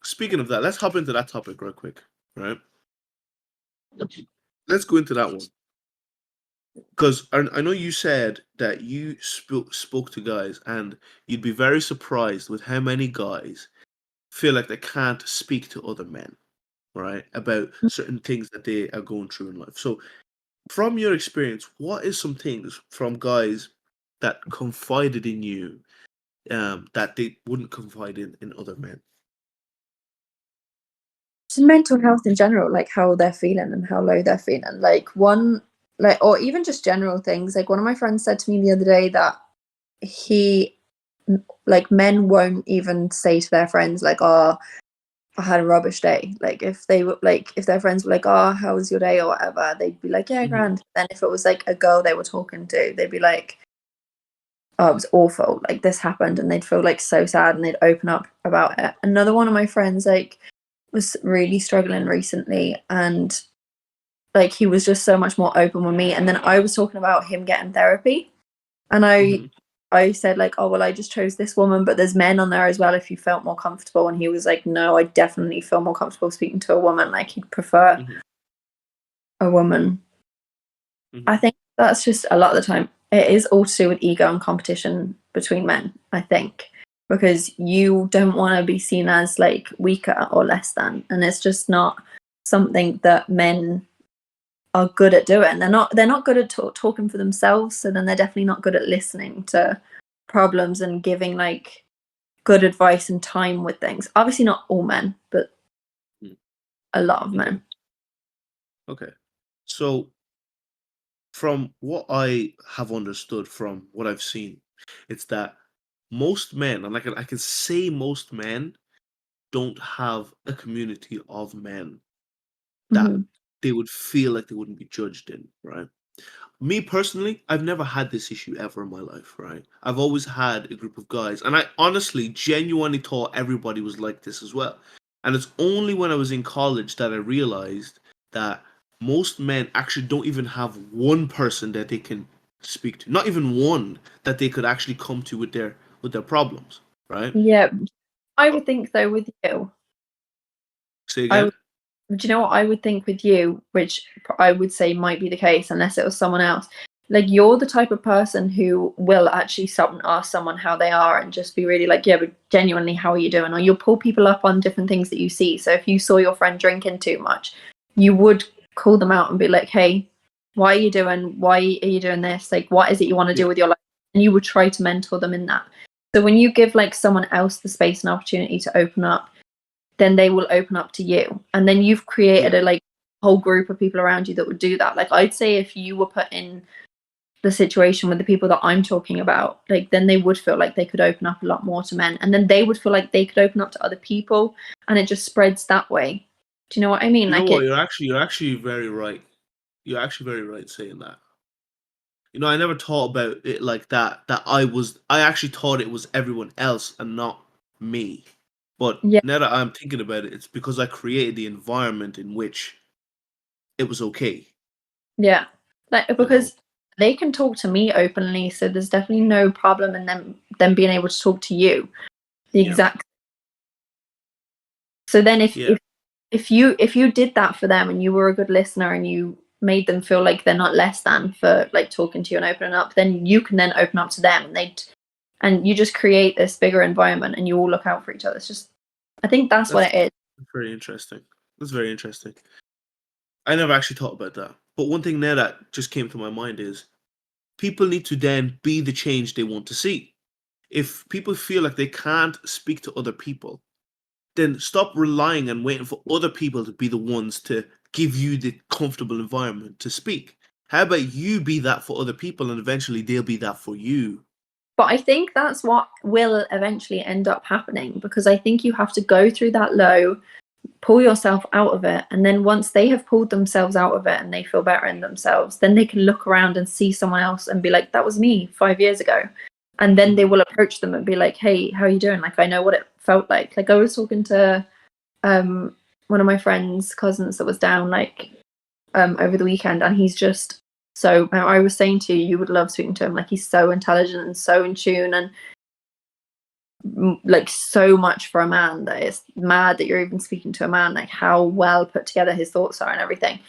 speaking of that, let's hop into that topic real quick. Right. Let's go into that one. Because I know you said that you spoke to guys, and you'd be very surprised with how many guys feel like they can't speak to other men, right, about certain things that they are going through in life. So, from your experience, what is some things from guys that confided in you, that they wouldn't confide in other men? Just mental health in general, like how they're feeling and how low they're feeling. Like one, like, or even just general things. Like one of my friends said to me the other day that he, like, men won't even say to their friends, like, oh, I had a rubbish day. Like if they were like, if their friends were like, oh, how was your day or whatever, they'd be like, yeah, Hmm. grand. Then if it was like a girl they were talking to, they'd be like, oh, it was awful. Like this happened, and they'd feel like so sad, and they'd open up about it. Another one of my friends, like, was really struggling recently, and like he was just so much more open with me. And then I was talking about him getting therapy, and Hmm. I said like, oh well, I just chose this woman, but there's men on there as well if you felt more comfortable. And he was like, no, I definitely feel more comfortable speaking to a woman. Like he'd prefer Hmm. a woman. I Hmm. think that's just a lot of the time. It is all to do with ego and competition between men, I think, because you don't want to be seen as like weaker or less than. And it's just not something that men are good at doing. They're not good at talking for themselves. So then they're definitely not good at listening to problems and giving like good advice and time with things. Obviously not all men, but a lot of Okay. men. Okay. So, from what I have understood from what I've seen, it's that most men, and I can say most men don't have a community of men that Hmm. they would feel like they wouldn't be judged in, right? Me personally, I've never had this issue ever in my life, right? I've always had a group of guys, and I honestly, genuinely thought everybody was like this as well. And it's only when I was in college that I realized that most men actually don't even have one person that they can speak to, not even one that they could actually come to with their problems, right? Yeah, I would think though with you. Say I again. would, do you know what I would think with you, which I would say might be the case unless it was someone else? Like you're the type of person who will actually stop and ask someone how they are and just be really like, yeah, but genuinely, how are you doing? Or you'll pull people up on different things that you see. So if you saw your friend drinking too much, you would call them out and be like, hey, why are you doing this? Like, what is it you want to do Yeah, with your life? And you would try to mentor them in that. So when you give like someone else the space and opportunity to open up, then they will open up to you. And then you've created yeah, a like whole group of people around you that would do that. Like I'd say if you were put in the situation with the people that I'm talking about, like then they would feel like they could open up a lot more to men. And then they would feel like they could open up to other people and it just spreads that way. Do you know what I mean? you know Like what? it You're actually very right. You're actually very right saying that. You know, I never thought about it like that. I actually thought it was everyone else and not me. But yeah, now that I'm thinking about it, it's because I created the environment in which it was okay. yeah. Like You know. because they can talk to me openly, so there's definitely no problem in them being able to talk to you. The Yeah. exact so then Yeah. if you did that for them and you were a good listener and you made them feel like they're not less than for like talking to you and opening up, then you can then open up to them and you just create this bigger environment and you all look out for each other. It's just I think that's That's what it is. very interesting. That's very interesting. I never actually thought about that. But one thing now that just came to my mind is people need to then be the change they want to see. If people feel like they can't speak to other people, then stop relying and waiting for other people to be the ones to give you the comfortable environment to speak. How about you be that for other people and eventually they'll be that for you? But I think that's what will eventually end up happening because I think you have to go through that low, pull yourself out of it, and then once they have pulled themselves out of it and they feel better in themselves, then they can look around and see someone else and be like, that was me 5 years ago. And then they Mhm. will approach them and be like, hey, how are you doing? Like I know what it felt like I was talking to one of my friends cousins that was down like over the weekend, and he's just so I was saying to you, you would love speaking to him. Like he's so intelligent and so in tune and like so much for a man that it's mad that you're even speaking to a man, like how well put together his thoughts are and everything.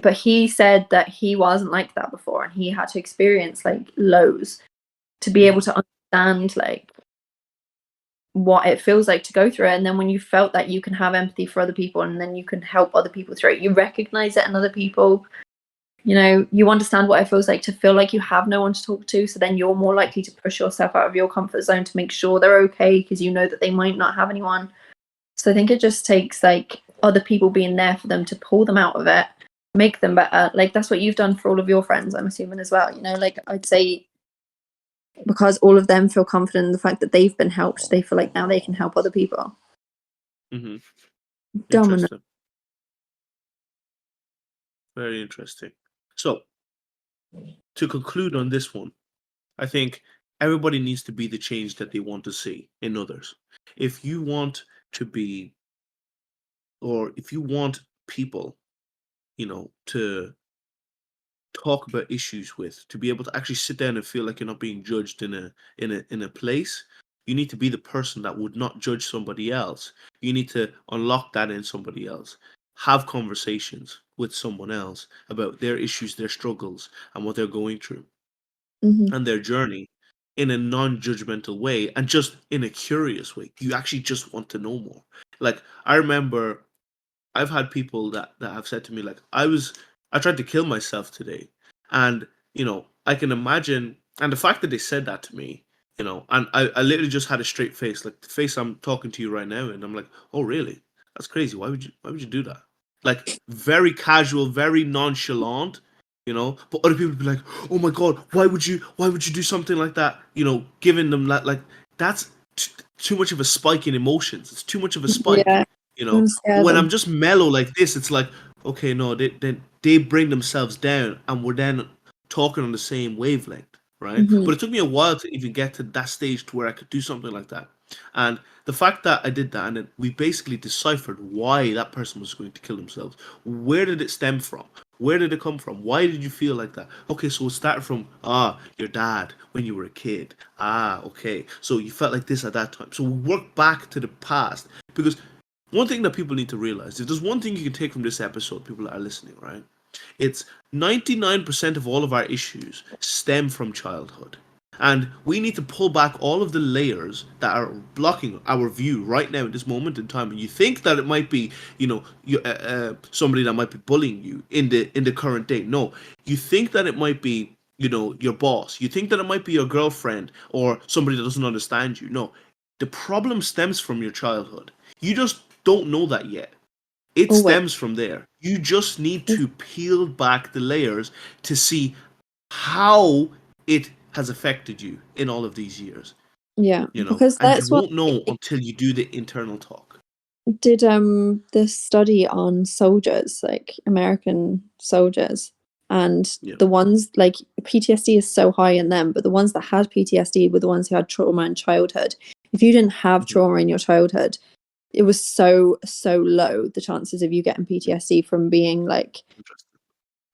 But he said that he wasn't like that before and he had to experience like lows to be able Mhm. to understand like what it feels like to go through it. And then when you felt that, you can have empathy for other people and then you can help other people through it. You recognize it in other people. You know, you understand what it feels like to feel like you have no one to talk to. So then you're more likely to push yourself out of your comfort zone to make sure they're okay because you know that they might not have anyone. So I think it just takes like other people being there for them to pull them out of it, make them better. Like that's what you've done for all of your friends, I'm assuming as well. You know, like I'd say because all of them feel confident in the fact that they've been helped, they feel like now they can help other people. Mhm. Dominant. Interesting. Very interesting. So, to conclude on this one, I think everybody needs to be the change that they want to see in others. If you want to be, or if you want people, to talk about issues with, to be able to actually sit down and feel like you're not being judged in a place, you need to be the person that would not judge somebody else. You need to unlock that in somebody else. Have conversations with someone else about their issues, their struggles, and what they're going through Mm-hmm. and their journey in a non-judgmental way and just in a curious way. You actually just want to know more. Like I remember I've had people that have said to me like I tried to kill myself today. And I can imagine, and the fact that they said that to me, and I literally just had a straight face, like the face I'm talking to you right now, and I'm like, "Oh, really? That's crazy. Why would you do that?" Like very casual, very nonchalant, but other people would be like, "Oh my god, why would you do something like that?" Giving them that, like, that's too much of a spike in emotions. It's too much of a spike, Yeah, you know. and But scare when them. I'm just mellow like this, it's like, okay, no, they bring themselves down, and we're then talking on the same wavelength, right? Mm-hmm. But it took me a while to even get to that stage to where I could do something like that. And the fact that I did that, and then we basically deciphered why that person was going to kill themselves. Where did it stem from? Where did it come from? Why did you feel like that? Okay, so it started from your dad when you were a kid. Okay, so you felt like this at that time. So we work back to the past, because one thing that people need to realize, if there's one thing you can take from this episode, people that are listening, right? It's 99% of all of our issues stem from childhood. And we need to pull back all of the layers that are blocking our view right now at this moment in time. And you think that it might be, somebody that might be bullying you in the current day. No, you think that it might be, your boss. You think that it might be your girlfriend or somebody that doesn't understand you. No, the problem stems from your childhood. You just don't know that yet. It Always. stems from there. You just need to peel back the layers to see how it has affected you in all of these years, Yeah, because and you that's what won't know until you do the internal talk. did this study on soldiers, like American soldiers, and Yeah. the ones like PTSD is so high in them, but the ones that had PTSD were the ones who had trauma in childhood. If you didn't have trauma in your childhood, it was so low, the chances of you getting PTSD from being like, Interesting.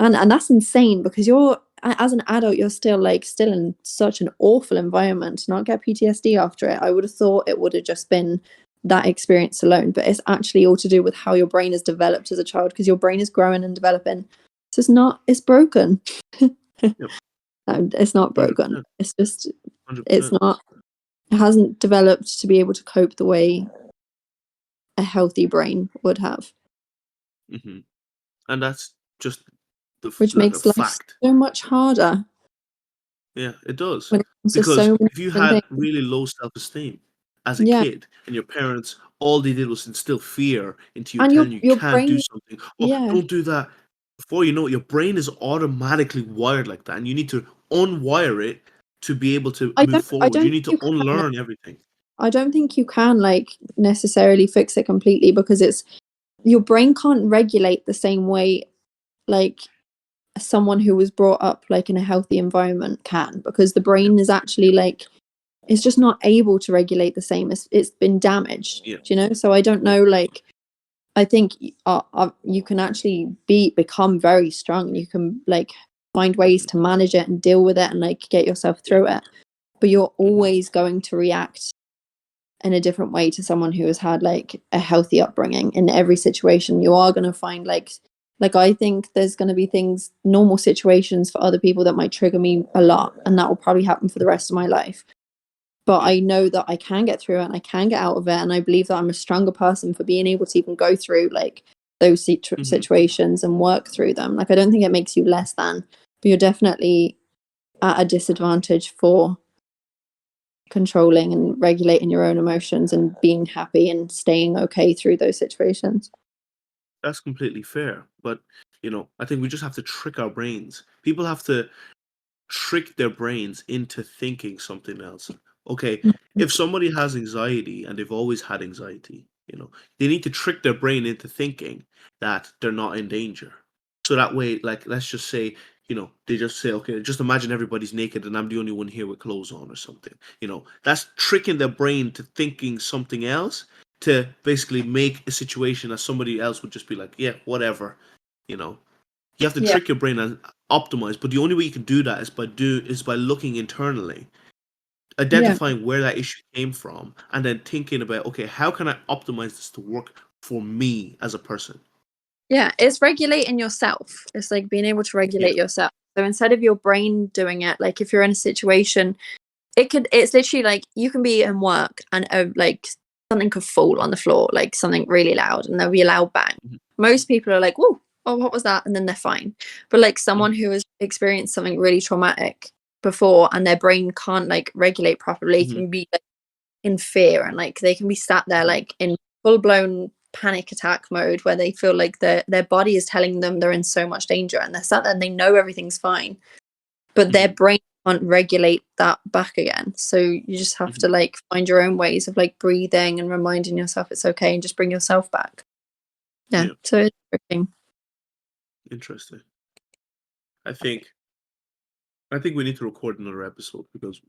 and that's insane, because you're, as an adult, you're still in such an awful environment to not get PTSD after it. I would have thought it would have just been that experience alone, but it's actually all to do with how your brain is developed as a child, because your brain is growing and developing. So it's broken. Yep. It's not broken. 100%. It's just, it's 100%. not, it hasn't developed to be able to cope the way a healthy brain would have, hmm And that's just which like a makes life fact. so much harder Yeah, it does. when it comes to Because so many if you different had things. really low self-esteem as a Yeah, kid, and your parents, all they did was instill fear into you, and telling you your can't do brain, something. Oh, yeah. don't do that. Before you know it, your brain is automatically wired like that, and you need to unwire it to be able to move I forward. You don't need think to you can. unlearn everything. I don't think you can like necessarily fix it completely, because it's your brain can't regulate the same way like someone who was brought up like in a healthy environment can, because the Yep. brain is actually like, it's just not able to regulate the same. It's been damaged, Yeah. do you know? So I don't Yeah. know, like I think you can actually become very strong, and you can like find ways hmm to manage it and deal with it and like get yourself Yeah. through it, but you're hmm always going to react in a different way to someone who has had like a healthy upbringing. In every situation you are going to find like I think there's going to be things, normal situations for other people that might trigger me a lot, and that will probably happen for the rest of my life, but Yeah. I know that I can get through it and I can get out of it, and I believe that I'm a stronger person for being able to even go through like those hmm situations and work through them. Like I don't think it makes you less than, but you're definitely at a disadvantage for controlling and regulating your own emotions and being happy and staying okay through those situations. That's completely fair. But, I think we just have to trick our brains. People have to trick their brains into thinking something else. Okay, if somebody has anxiety and they've always had anxiety, they need to trick their brain into thinking that they're not in danger. So that way, like, let's just say, they just say, okay, just imagine everybody's naked and I'm the only one here with clothes on or something. That's tricking their brain to thinking something else to basically make a situation that somebody else would just be like, yeah, whatever, you know. You have to Yeah. trick your brain and optimize, but the only way you can do that is by looking internally, Yeah. identifying where that issue came from, and then thinking about, okay, how can I optimize this to work for me as a person? Yeah, it's regulating yourself. It's like being able to Yeah. regulate yourself. So instead of your brain doing it, like if you're in a situation, it's literally like you can be in work and like something could fall on the floor, like something really loud, and there'll be a loud bang. Mhm. Most people are like, "Whoa, oh, what was that?" And then they're fine. But like someone Mhm. who has experienced something really traumatic before and their brain can't like regulate properly Mhm. can be like in fear, and like they can be sat there Mhm. like in full blown panic attack mode where they feel like their body is telling them they're in so much danger, and they're sat there and they know everything's fine, but their Mhm. brain can't regulate that back again. So you just have Mhm. to like find your own ways of like breathing and reminding yourself it's okay and just bring yourself back. Yeah, Yeah. so it's working. Interesting. I think we need to record another episode because